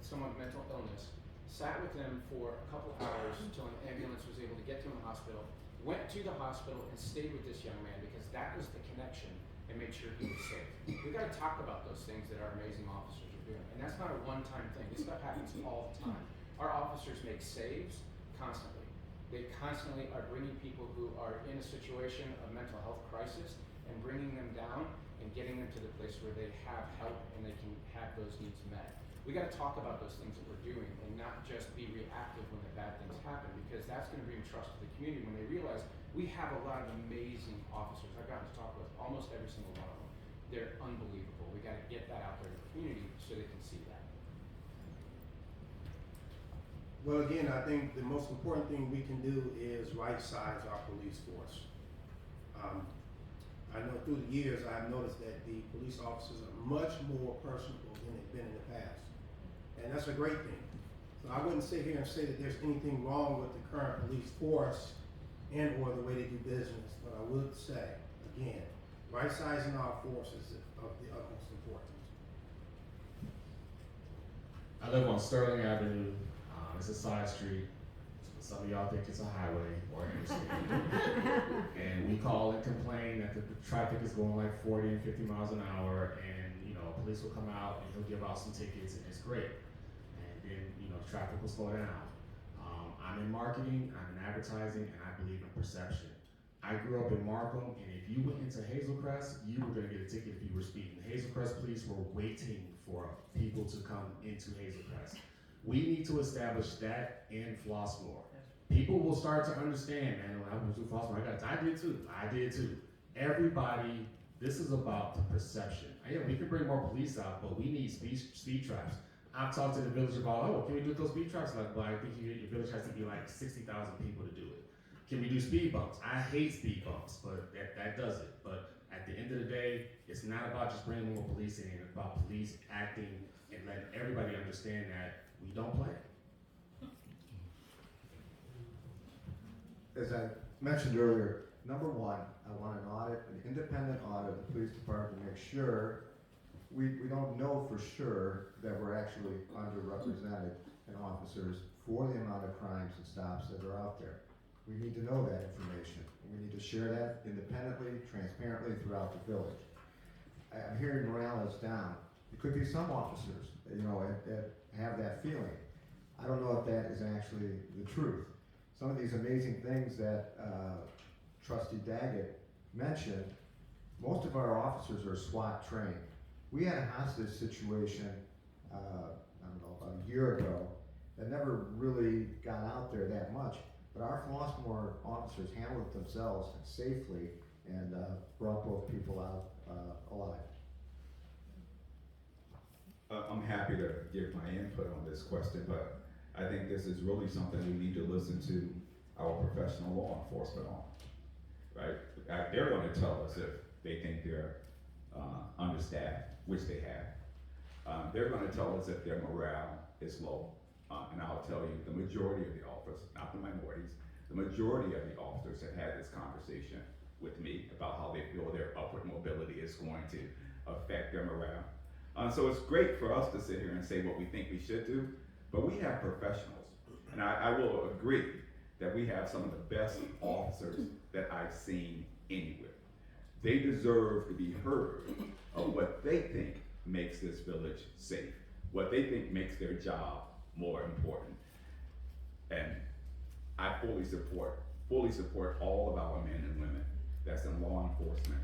someone with mental illness, sat with them for a couple hours until an ambulance was able to get to him in the hospital, went to the hospital and stayed with this young man because that was the connection and made sure he was safe. We've got to talk about those things that our amazing officers are doing. And that's not a one-time thing. This stuff happens all the time. Our officers make saves constantly. They constantly are bringing people who are in a situation of mental health crisis and bringing them down and getting them to the place where they have help and they can have those needs met. We got to talk about those things that we're doing and not just be reactive when the bad things happen, because that's going to bring trust to the community when they realize we have a lot of amazing officers. I've gotten to talk with almost every single one of them. They're unbelievable. We got to get that out there to the community so they can see that. Well, again, I think the most important thing we can do is right-size our police force. I know through the years I've noticed that the police officers are much more personable than they've been in the past. And that's a great thing. So I wouldn't sit here and say that there's anything wrong with the current police force and or the way they do business, but I would say, again, right-sizing our force is of the utmost importance. I live on Sterling Avenue. It's a side street. Some of y'all think it's a highway or interstate. And we call and complain that the traffic is going like 40 and 50 miles an hour, and police will come out and he'll give out some tickets, and it's great. And then traffic will slow down. I'm in marketing, I'm in advertising, and I believe in perception. I grew up in Markham, and if you went into Hazelcrest, you were going to get a ticket if you were speeding. The Hazelcrest police were waiting for people to come into Hazelcrest. We need to establish that in Flossmoor. People will start to understand, man, when I was with Flossmoor, I did too. Everybody, this is about the perception. Yeah, we can bring more police out, but we need speed traps. I've talked to the village about, oh, can we do those speed trucks? Like, well, I think your village has to be like 60,000 people to do it. Can we do speed bumps? I hate speed bumps, but that does it. But at the end of the day, it's not about just bringing more police in, it's about police acting and letting everybody understand that we don't play. As I mentioned earlier, number one, I want an audit, an independent audit of the police department to make sure we don't know for sure that we're actually underrepresented in officers for the amount of crimes and stops that are out there. We need to know that information. We need to share that independently, transparently throughout the village. I'm hearing morale is down. There could be some officers, that have that feeling. I don't know if that is actually the truth. Some of these amazing things that Trustee Daggett mentioned, most of our officers are SWAT trained. We had a hostage situation, I don't know, about a year ago that never really got out there that much, but our Flossmoor officers handled it themselves safely and brought both people out alive. I'm happy to give my input on this question, but I think this is really something we need to listen to our professional law enforcement on, right? They're going to tell us if they think they're understaffed, which they have. They're going to tell us if their morale is low, and I'll tell you the majority of the officers, not the minorities, the majority of the officers have had this conversation with me about how they feel their upward mobility is going to affect their morale. So it's great for us to sit here and say what we think we should do, but we have professionals, and I will agree that we have some of the best officers that I've seen anywhere. They deserve to be heard of what they think makes this village safe, what they think makes their job more important. And I fully support all of our men and women that's in law enforcement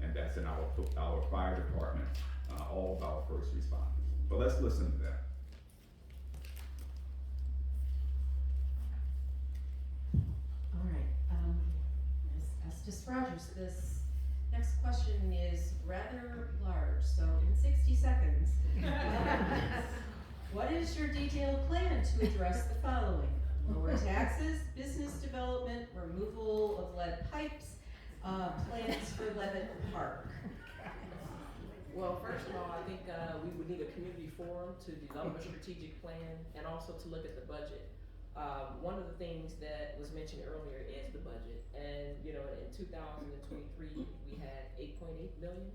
and that's in our fire department, all of our first responders. But let's listen to that. All right, Ms. Estes Rodgers, this next question is rather large, so in 60 seconds, what is your detailed plan to address the following? Lower taxes, business development, removal of lead pipes, plans for Levitt Park. Well, first of all, I think we would need a community forum to develop a strategic plan and also to look at the budget. One of the things that was mentioned earlier is the budget. And, in 2023, we had 8.8 million,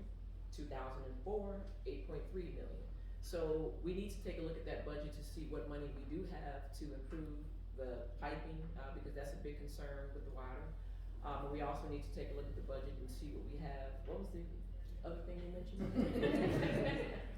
2004, 8.3 million. So we need to take a look at that budget to see what money we do have to improve the piping, because that's a big concern with the water. We also need to take a look at the budget and see what we have. What was the other thing you mentioned?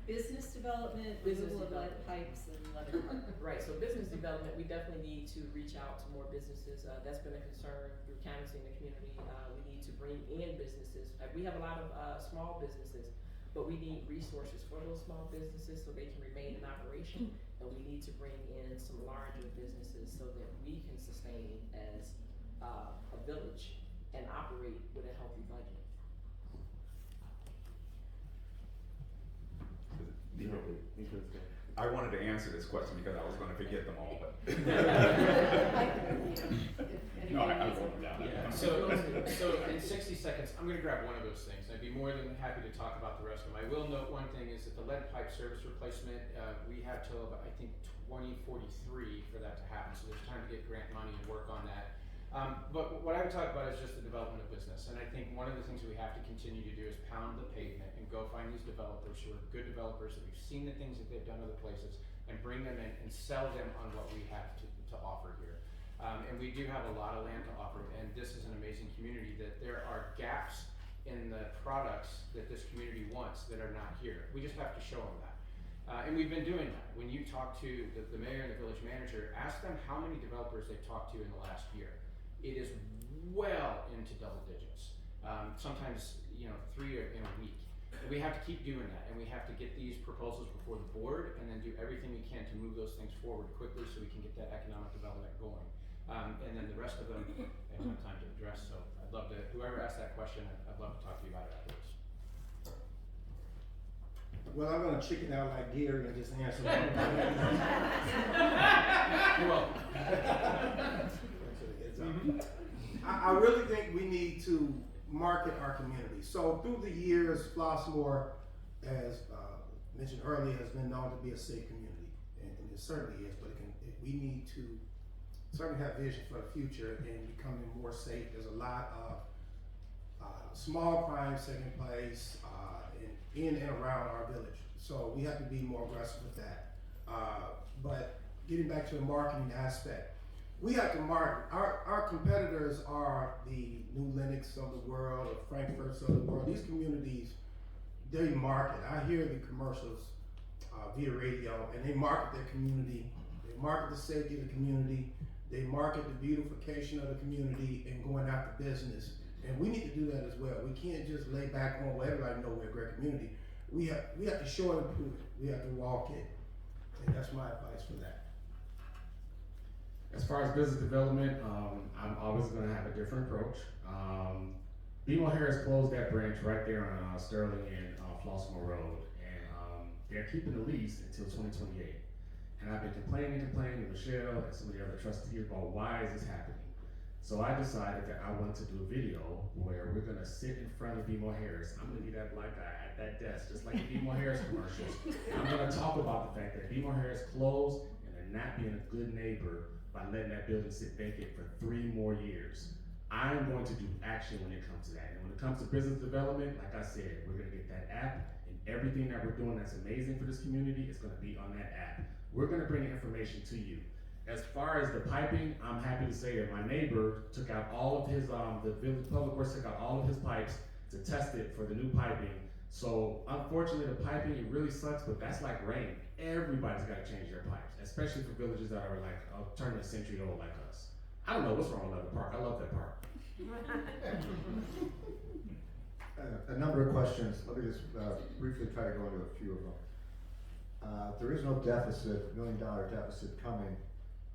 Business development, removal of lead pipes, and Levitt Park. Right, so business development, we definitely need to reach out to more businesses. That's been a concern through canvassing the community. We need to bring in businesses. We have a lot of small businesses, but we need resources for those small businesses so they can remain in operation. And we need to bring in some larger businesses so that we can sustain as a village and operate with a healthy budget. I wanted to answer this question because I was going to forget them all, but no, I wrote them down. Yeah, so in 60 seconds, I'm going to grab one of those things. I'd be more than happy to talk about the rest of them. I will note one thing is that the lead pipe service replacement, we have till about, I think, 2043 for that to happen. So there's time to get grant money and work on that. But what I would talk about is just the development of business. And I think one of the things that we have to continue to do is pound the pavement and go find these developers who are good developers that we've seen the things that they've done other places and bring them in and sell them on what we have to offer here. And we do have a lot of land to offer, and this is an amazing community that there are gaps in the products that this community wants that are not here. We just have to show them that. And we've been doing that. When you talk to the mayor and the village manager, ask them how many developers they've talked to in the last year. It is well into double digits. Sometimes, 3 in a week. And we have to keep doing that, and we have to get these proposals before the board and then do everything we can to move those things forward quickly so we can get that economic development going. And then the rest of them, I don't have time to address, so I'd love to, whoever asked that question, I'd love to talk to you about it afterwards. Well, I'm gonna chicken out like Gary and just answer. You're welcome. I really think we need to market our community. So through the years, Flossmoor, as mentioned earlier, has been known to be a safe community, and it certainly is. But we need to certainly have vision for the future and becoming more safe. There's a lot of small crimes taking place in and around our village. So we have to be more aggressive with that. But getting back to the marketing aspect, we have to market. Our competitors are the New Lenox of the world, or Frankfurts of the world. These communities, they market. I hear the commercials via radio, and they market their community. They market the safety of the community. They market the beautification of the community and going after business. And we need to do that as well. We can't just lay back on, well, everybody know we're a great community. We have to show and prove it. We have to walk it. And that's my advice for that. As far as business development, I'm always going to have a different approach. BMO Harris closed that branch right there on Sterling and Flossmoor Road, and they're keeping the lease until 2028. And I've been complaining to Michelle and some of the other trustees about why is this happening. So I decided that I wanted to do a video where we're going to sit in front of BMO Harris. I'm going to be that black guy at that desk, just like the BMO Harris commercials. And I'm going to talk about the fact that BMO Harris closed and they're not being a good neighbor by letting that building sit vacant for 3 more years. I'm going to do action when it comes to that. And when it comes to business development, like I said, we're going to get that app, and everything that we're doing that's amazing for this community is going to be on that app. We're going to bring the information to you. As far as the piping, I'm happy to say that my neighbor took out all of his, the village public works took out all of his pipes to test it for the new piping. So unfortunately the piping, it really sucks, but that's like rain. Everybody's got to change their pipes, especially for villages that are like turning a century old like us. I don't know what's wrong with Leather Park. I love that park. A number of questions. Let me just briefly try to go into a few of them. There is no deficit, $1 million deficit coming.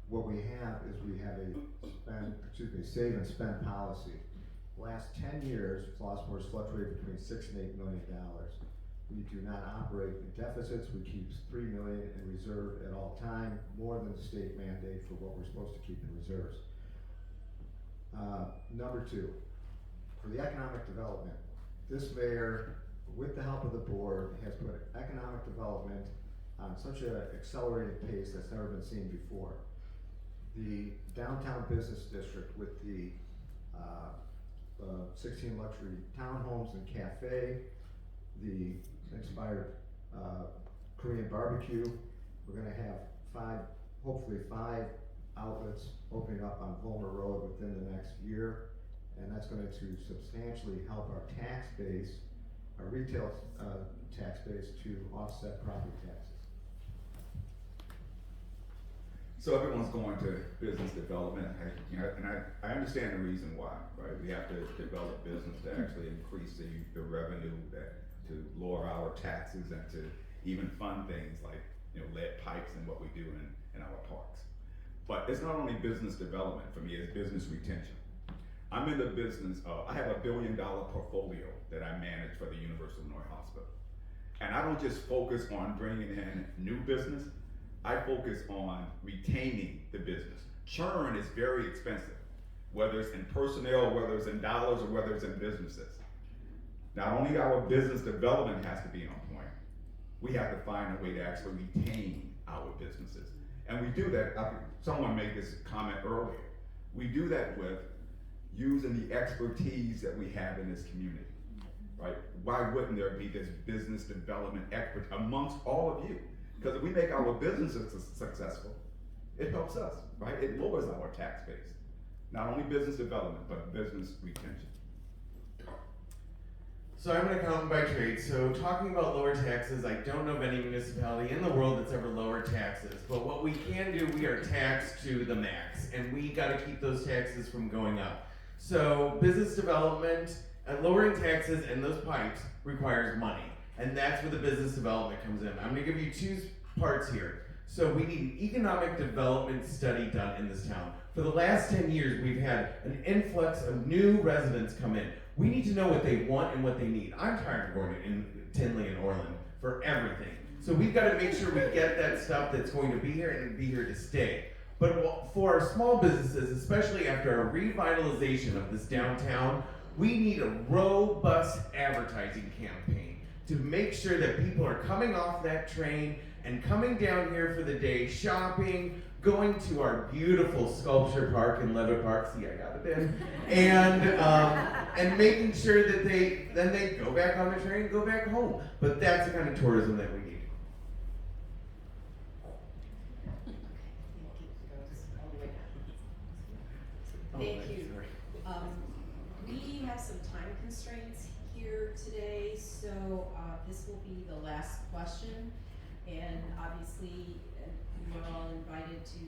What we have is we have a save and spend policy. Last 10 years, Flossmoor has fluctuated between $6 and $8 million. We do not operate in deficits. We keep $3 million in reserve at all time, more than the state mandate for what we're supposed to keep in reserves. Number 2, for the economic development, this mayor, with the help of the board, has put economic development on such an accelerated pace that's never been seen before. The downtown business district with the 16 luxury townhomes and cafe, the inspired Korean barbecue. We're going to have hopefully five outlets opening up on Falkner Road within the next year, and that's going to substantially help our tax base, our retail tax base, to offset property taxes. So everyone's going to business development, and I understand the reason why, right? We have to develop business to actually increase the revenue, to lower our taxes, and to even fund things like lead pipes and what we do in our parks. But it's not only business development for me; it's business retention. I'm in the business of, I have a $1 billion portfolio that I manage for the University of Illinois Hospital, and I don't just focus on bringing in new business. I focus on retaining the business. Churn is very expensive, whether it's in personnel, whether it's in dollars, or whether it's in businesses. Not only our business development has to be on point, we have to find a way to actually retain our businesses. And we do that, someone made this comment earlier, we do that with using the expertise that we have in this community, right? Why wouldn't there be this business development expert amongst all of you? Because if we make our businesses successful, it helps us, right? It lowers our tax base. Not only business development, but business retention. So I'm an accountant by trade, so talking about lower taxes, I don't know of any municipality in the world that's ever lowered taxes. But what we can do, we are taxed to the max, and we gotta keep those taxes from going up. So business development, lowering taxes and those pipes requires money. And that's where the business development comes in. I'm gonna give you 2 parts here. So we need an economic development study done in this town. For the last 10 years, we've had an influx of new residents come in. We need to know what they want and what they need. I'm tired of going to Tinley and Orland for everything. So we've got to make sure we get that stuff that's going to be here and be here to stay. But for our small businesses, especially after a revitalization of this downtown, we need a robust advertising campaign to make sure that people are coming off that train and coming down here for the day, shopping, going to our beautiful sculpture park in Levitt Park, see I got it in, and making sure that they go back on the train and go back home. But that's the kind of tourism that we need. Thank you. We have some time constraints here today, so this will be the last question. And obviously, you're all invited to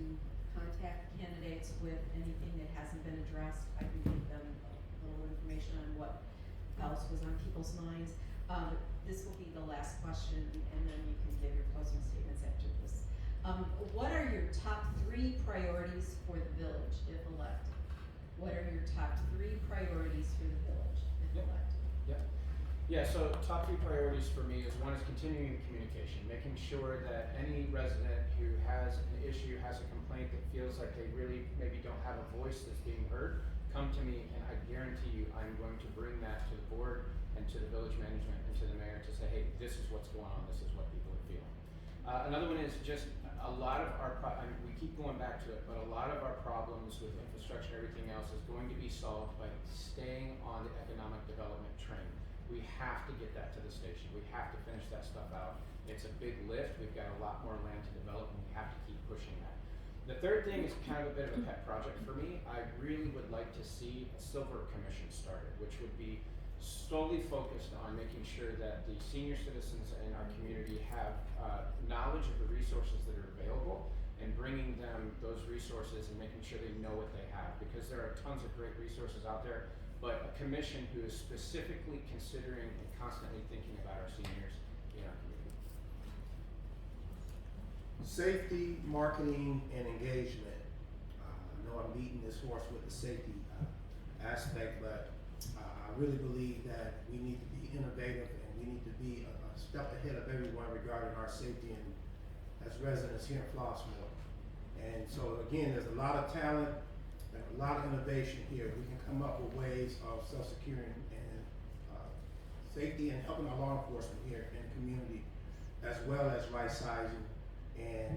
contact candidates with anything that hasn't been addressed. I can give them a little information on what else was on people's minds. This will be the last question, and then you can give your closing statements after this. What are your top 3 priorities for the village if elected? What are your top 3 priorities for the village if elected? Yeah, so top 3 priorities for me is, one is continuing communication, making sure that any resident who has an issue, has a complaint that feels like they really maybe don't have a voice that's being heard, come to me, and I guarantee you I'm going to bring that to the board and to the village management and to the mayor to say, hey, this is what's going on, this is what people are feeling. Another one is just a lot of our, we keep going back to it, but a lot of our problems with infrastructure and everything else is going to be solved by staying on the economic development train. We have to get that to the station. We have to finish that stuff out. It's a big lift. We've got a lot more land to develop, and we have to keep pushing that. The third thing is kind of a bit of a pet project for me. I really would like to see a silver commission started, which would be solely focused on making sure that the senior citizens in our community have knowledge of the resources that are available, and bringing them those resources and making sure they know what they have, because there are tons of great resources out there, but a commission who is specifically considering and constantly thinking about our seniors in our community. Safety, marketing, and engagement. I know I'm beating this horse with the safety aspect, but I really believe that we need to be innovative and we need to be a step ahead of everyone regarding our safety and as residents here in Flossmoor. And so again, there's a lot of talent and a lot of innovation here. We can come up with ways of self-securing and safety and helping our law enforcement here in the community, as well as right-sizing and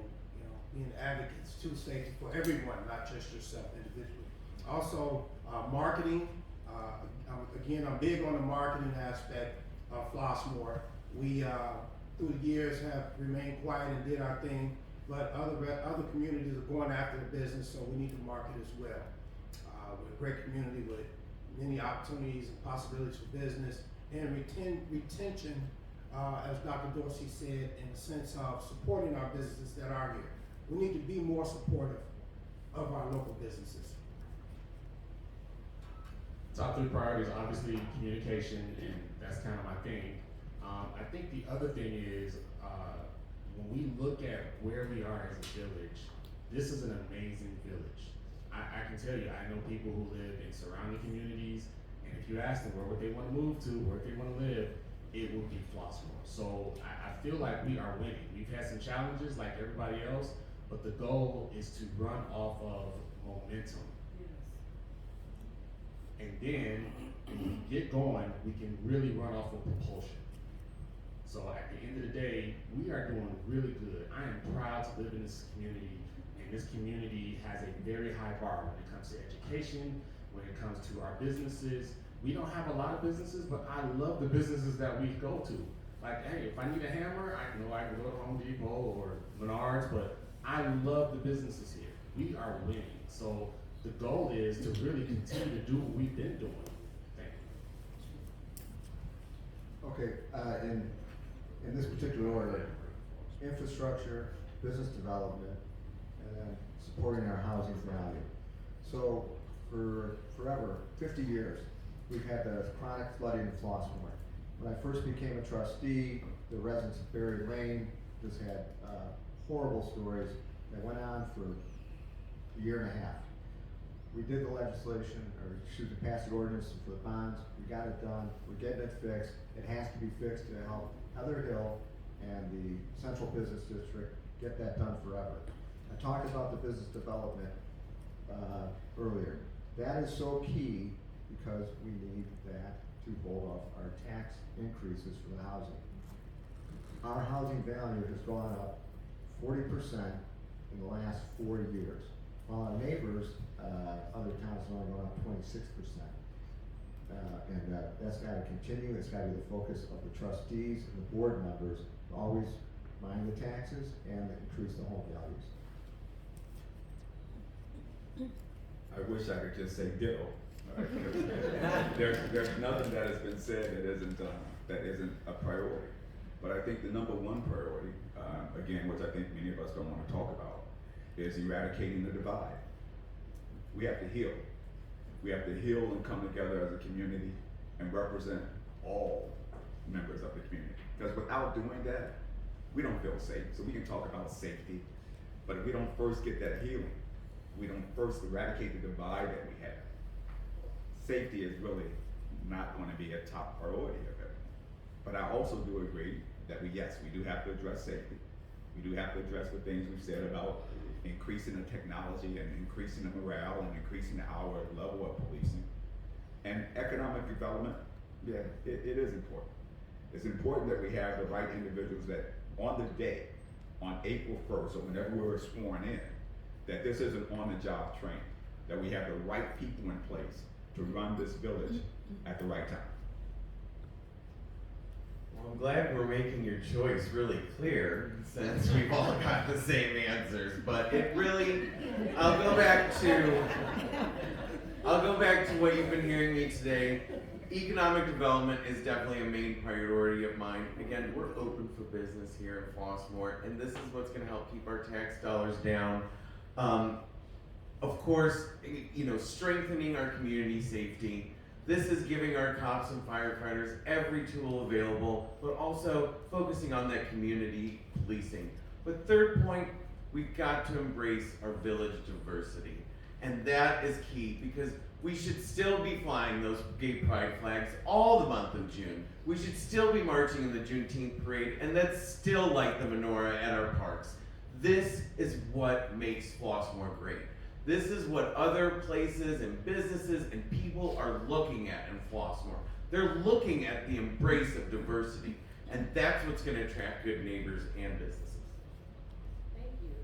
being advocates to safety for everyone, not just yourself individually. Also, marketing. Again, I'm big on the marketing aspect of Flossmoor. We, through the years, have remained quiet and did our thing, but other communities are going after the business, so we need to market as well. We're a great community with many opportunities and possibilities for business and retention, as Dr. Dorsey said, in the sense of supporting our businesses that are here. We need to be more supportive of our local businesses. Top 3 priorities, obviously communication, and that's kind of my thing. I think the other thing is, when we look at where we are as a village, this is an amazing village. I can tell you, I know people who live in surrounding communities, and if you ask them where would they want to move to, where they want to live, it would be Flossmoor. So I feel like we are winning. We've had some challenges like everybody else, but the goal is to run off of momentum. And then, when we get going, we can really run off of propulsion. So at the end of the day, we are doing really good. I am proud to live in this community, and this community has a very high bar when it comes to education, when it comes to our businesses. We don't have a lot of businesses, but I love the businesses that we go to. Like, hey, if I need a hammer, I can go to Home Depot or Menards, but I love the businesses here. We are winning. So the goal is to really continue to do what we've been doing. Thank you. Okay, in this particular order, infrastructure, business development, and then supporting our housing value. So for forever, 50 years, we've had the chronic flooding in Flossmoor. When I first became a trustee, the residents of Berry Lane just had horrible stories that went on for a year and a half. we did the legislation, or excuse me, passed the ordinance for the bonds, we got it done, we're getting it fixed. It has to be fixed to help Heather Hill and the Central Business District get that done forever. I talked about the business development earlier. That is so key because we need that to hold off our tax increases for the housing. Our housing value has gone up 40% in the last 4 years, while our neighbors, other towns, have only gone up 26%. That's got to continue. It's got to be the focus of the trustees and the board members to always mind the taxes and increase the home values. I wish I could just say ditto. There's nothing that has been said that isn't a priority. But I think the number one priority, again, which I think many of us don't want to talk about, is eradicating the divide. We have to heal. We have to heal and come together as a community and represent all members of the community. Because without doing that, we don't feel safe. So we can talk about safety, but if we don't first get that healing, we don't first eradicate the divide that we have, safety is really not going to be a top priority of it. But I also do agree that we do have to address safety. We do have to address the things we've said about increasing the technology and increasing the morale and increasing our level of policing. And economic development, yeah, it is important. It's important that we have the right individuals that on the day, on April 1st, or whenever we were sworn in, that this isn't on-the-job training, that we have the right people in place to run this village at the right time. Well, I'm glad we're making your choice really clear since we've all got the same answers. But it really, I'll go back to what you've been hearing me today. Economic development is definitely a main priority of mine. Again, we're open for business here in Flossmoor, and this is what's going to help keep our tax dollars down. Of course, strengthening our community safety. This is giving our cops and firefighters every tool available, but also focusing on that community policing. But third point, we've got to embrace our village diversity. And that is key because we should still be flying those gay pride flags all the month of June. We should still be marching in the Juneteenth parade, and that's still light the menorah at our parks. This is what makes Flossmoor great. This is what other places and businesses and people are looking at in Flossmoor. They're looking at the embrace of diversity, and that's what's going to attract good neighbors and businesses. Thank you.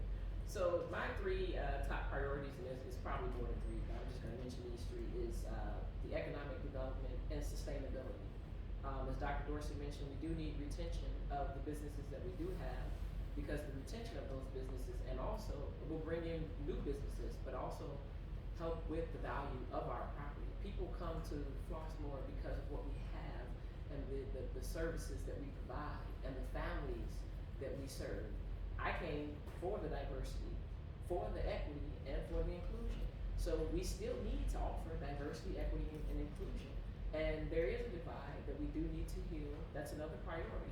So my three top priorities, and it's probably more than three, but I'm just going to mention these three, is the economic development and sustainability. As Dr. Dorsey mentioned, we do need retention of the businesses that we do have, because the retention of those businesses and also will bring in new businesses, but also help with the value of our property. People come to Flossmoor because of what we have and the services that we provide and the families that we serve. I came for the diversity, for the equity, and for the inclusion. So we still need to offer diversity, equity, and inclusion. And there is a divide that we do need to heal. That's another priority.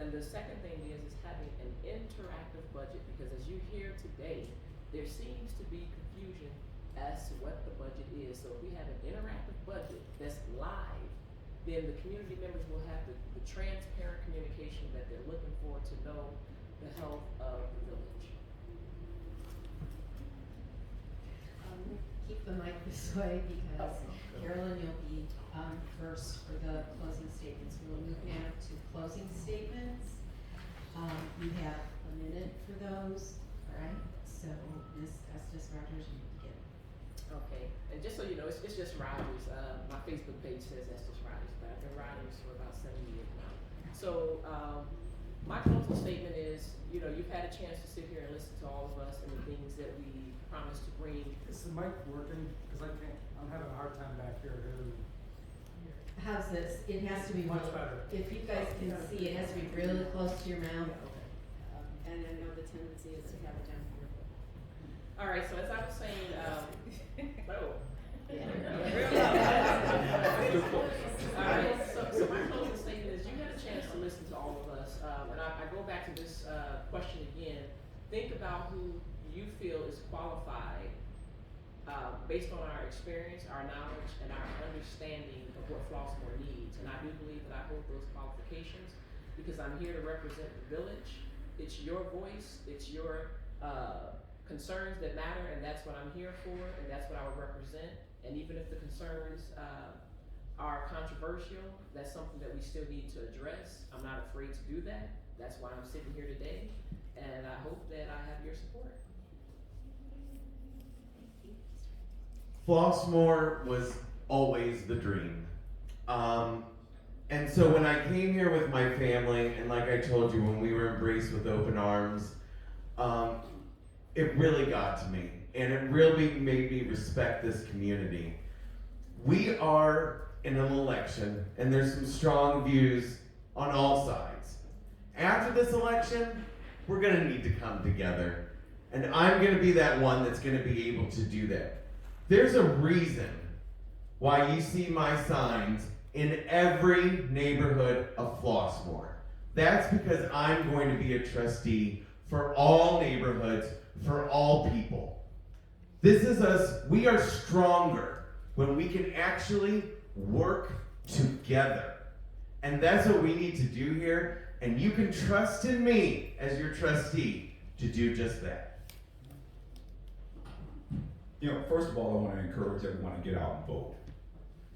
And the second thing is having an interactive budget, because as you hear today, there seems to be confusion as to what the budget is. So if we have an interactive budget that's live, then the community members will have the transparent communication that they're looking for to know the health of the village. Keep the mic this way because Carolyn, you'll be first for the closing statements. We'll move now to closing statements. You have a minute for those, all right? So Ms. Estes Rodgers, you begin. Okay, and just so you know, it's just Rodgers. My Facebook page says Estes Rodgers, but I've been Rodgers for about 7 years now. So my closing statement is, you've had a chance to sit here and listen to all of us and the things that we promised to bring. Is the mic working? Because I'm having a hard time back here. How's this? It has to be Much better. If you guys can see, it has to be really close to your mouth. And I know the tendency is to have it down here. All right, so as I was saying, all right, so my closing statement is you had a chance to listen to all of us, and I go back to this question again. Think about who you feel is qualified based on our experience, our knowledge, and our understanding of what Flossmoor needs. And I do believe that I hold those qualifications because I'm here to represent the village. It's your voice, it's your concerns that matter, and that's what I'm here for, and that's what I would represent. And even if the concerns are controversial, that's something that we still need to address. I'm not afraid to do that. That's why I'm sitting here today, and I hope that I have your support. Flossmoor was always the dream. And so when I came here with my family, and like I told you, when we were embraced with open arms, it really got to me, and it really made me respect this community. We are in an election, and there's some strong views on all sides. After this election, we're gonna need to come together, and I'm gonna be that one that's gonna be able to do that. There's a reason why you see my signs in every neighborhood of Flossmoor. That's because I'm going to be a trustee for all neighborhoods, for all people. This is us, we are stronger when we can actually work together. And that's what we need to do here, and you can trust in me as your trustee to do just that. You know, first of all, I want to encourage everyone to get out and vote.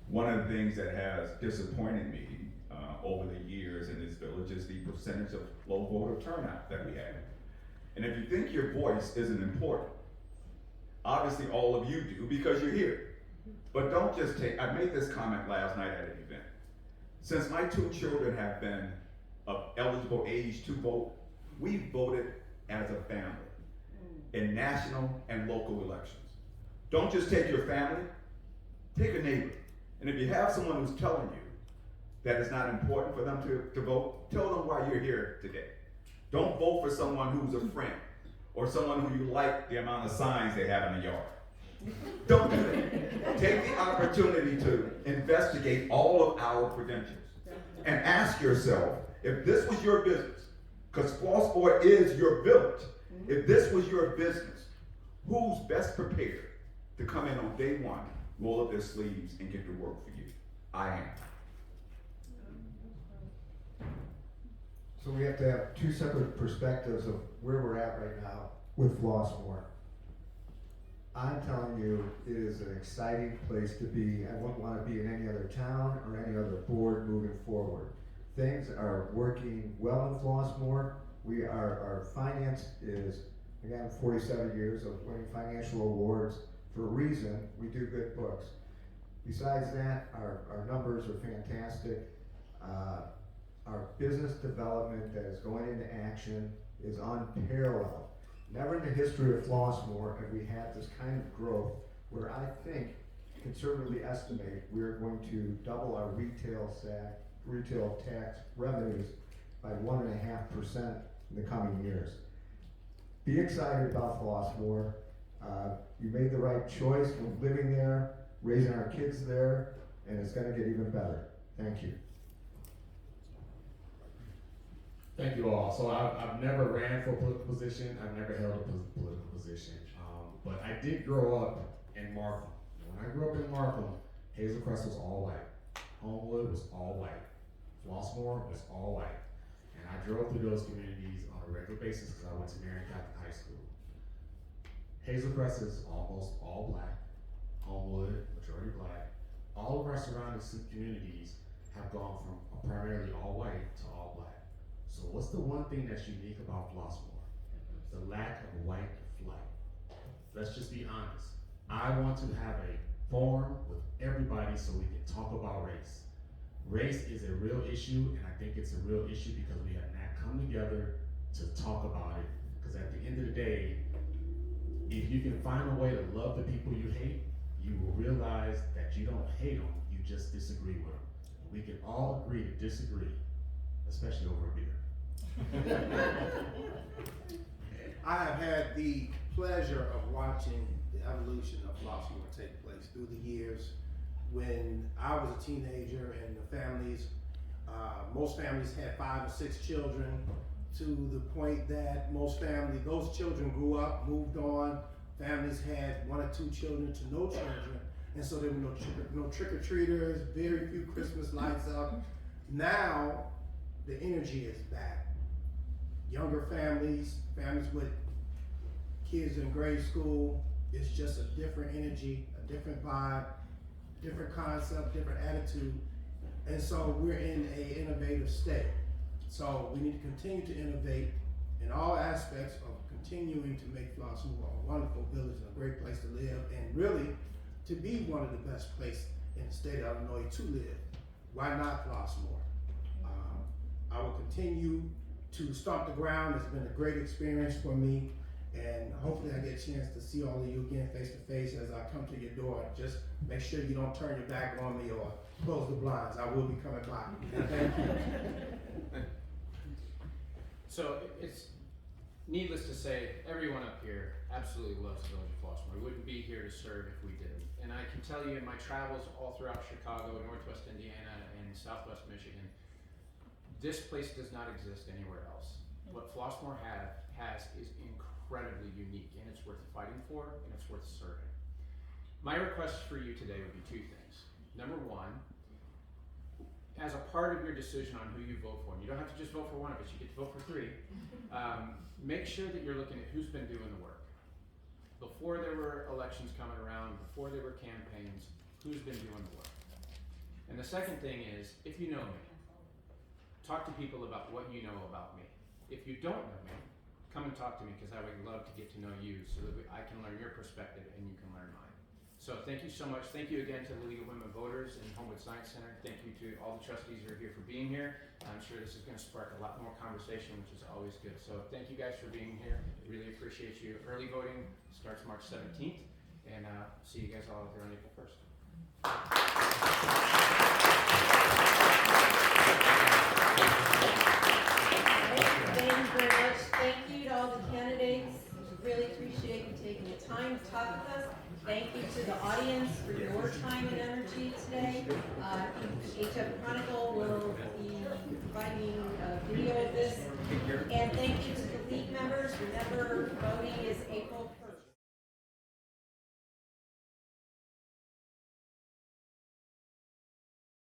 One of the things that has disappointed me over the years in this village is the percentage of low voter turnout that we have. And if you think your voice isn't important, obviously all of you do because you're here. But don't just take, I made this comment last night at an event. Since my 2 children have been of eligible age to vote, we voted as a family in national and local elections. Don't just take your family, take a neighbor. And if you have someone who's telling you that it's not important for them to vote, tell them why you're here today. Don't vote for someone who's a friend or someone who you like the amount of signs they have in the yard. Don't do that. Take the opportunity to investigate all of our credentials and ask yourself, if this was your business, because Flossmoor is your village, if this was your business, who's best prepared to come in on day one, roll up their sleeves, and get to work for you? I am. So we have to have 2 separate perspectives of where we're at right now with Flossmoor. I'm telling you, it is an exciting place to be. I wouldn't want to be in any other town or any other board moving forward. Things are working well in Flossmoor. Our finance is, again, 47 years of winning financial awards. For a reason, we do good books. Besides that, our numbers are fantastic. Our business development that is going into action is unparalleled. Never in the history of Flossmoor have we had this kind of growth where I think, conservatively estimate, we're going to double our retail tax revenues by 1.5% in the coming years. Be excited about Flossmoor. You made the right choice when living there, raising our kids there, and it's going to get even better. Thank you. Thank you all. So I've never ran for a political position. I've never held a political position. But I did grow up in Markham. When I grew up in Markham, Hazel Crest was all white. Homewood was all white. Flossmoor was all white. And I drove through those communities on a regular basis because I went to Marion Catholic High School. Hazel Crest is almost all black. Homewood, majority black. All of our surrounding communities have gone from primarily all white to all black. So what's the one thing that's unique about Flossmoor? The lack of white flight. Let's just be honest. I want to have a forum with everybody so we can talk about race. Race is a real issue, and I think it's a real issue because we have not come together to talk about it. Because at the end of the day, if you can find a way to love the people you hate, you will realize that you don't hate them, you just disagree with them. We can all agree to disagree, especially over a beer. I have had the pleasure of watching the evolution of Flossmoor take place through the years. When I was a teenager and the families, most families had 5 or 6 children, to the point that most families, those children grew up, moved on, families had 1 or 2 children to no children, and so there were no trick-or-treaters, very few Christmas lights up. Now, the energy is back. Younger families with kids in grade school, it's just a different energy, a different vibe, different concept, different attitude. And so we're in an innovative state. So we need to continue to innovate in all aspects of continuing to make Flossmoor a wonderful village and a great place to live, and really to be one of the best places in the state of Illinois to live. Why not Flossmoor? I will continue to stomp the ground. It's been a great experience for me, and hopefully I get a chance to see all of you again face to face as I come to your door. Just make sure you don't turn your back on me or close the blinds. I will be coming by. Thank you. So it's needless to say, everyone up here absolutely loves the Village of Flossmoor. We wouldn't be here to serve if we didn't. And I can tell you in my travels all throughout Chicago, Northwest Indiana, and Southwest Michigan, this place does not exist anywhere else. What Flossmoor has is incredibly unique, and it's worth fighting for, and it's worth serving. My request for you today would be 2 things. Number 1, as a part of your decision on who you vote for, and you don't have to just vote for one of us, you get to vote for 3, make sure that you're looking at who's been doing the work. Before there were elections coming around, before there were campaigns, who's been doing the work? And the second thing is, if you know me, talk to people about what you know about me. If you don't know me, come and talk to me, because I would love to get to know you so that I can learn your perspective and you can learn mine. So thank you so much. Thank you again to the League of Women Voters and Homewood Science Center. Thank you to all the trustees who are here for being here. I'm sure this is going to spark a lot more conversation, which is always good. So thank you guys for being here. Really appreciate you. Early voting starts March 17th, and see you guys all out there on April 1st. Thank you very much. Thank you to all the candidates. Really appreciate you taking the time to talk with us. Thank you to the audience for your time and energy today. HF Chronicle will be providing a video of this. And thank you to the league members. Remember, voting is April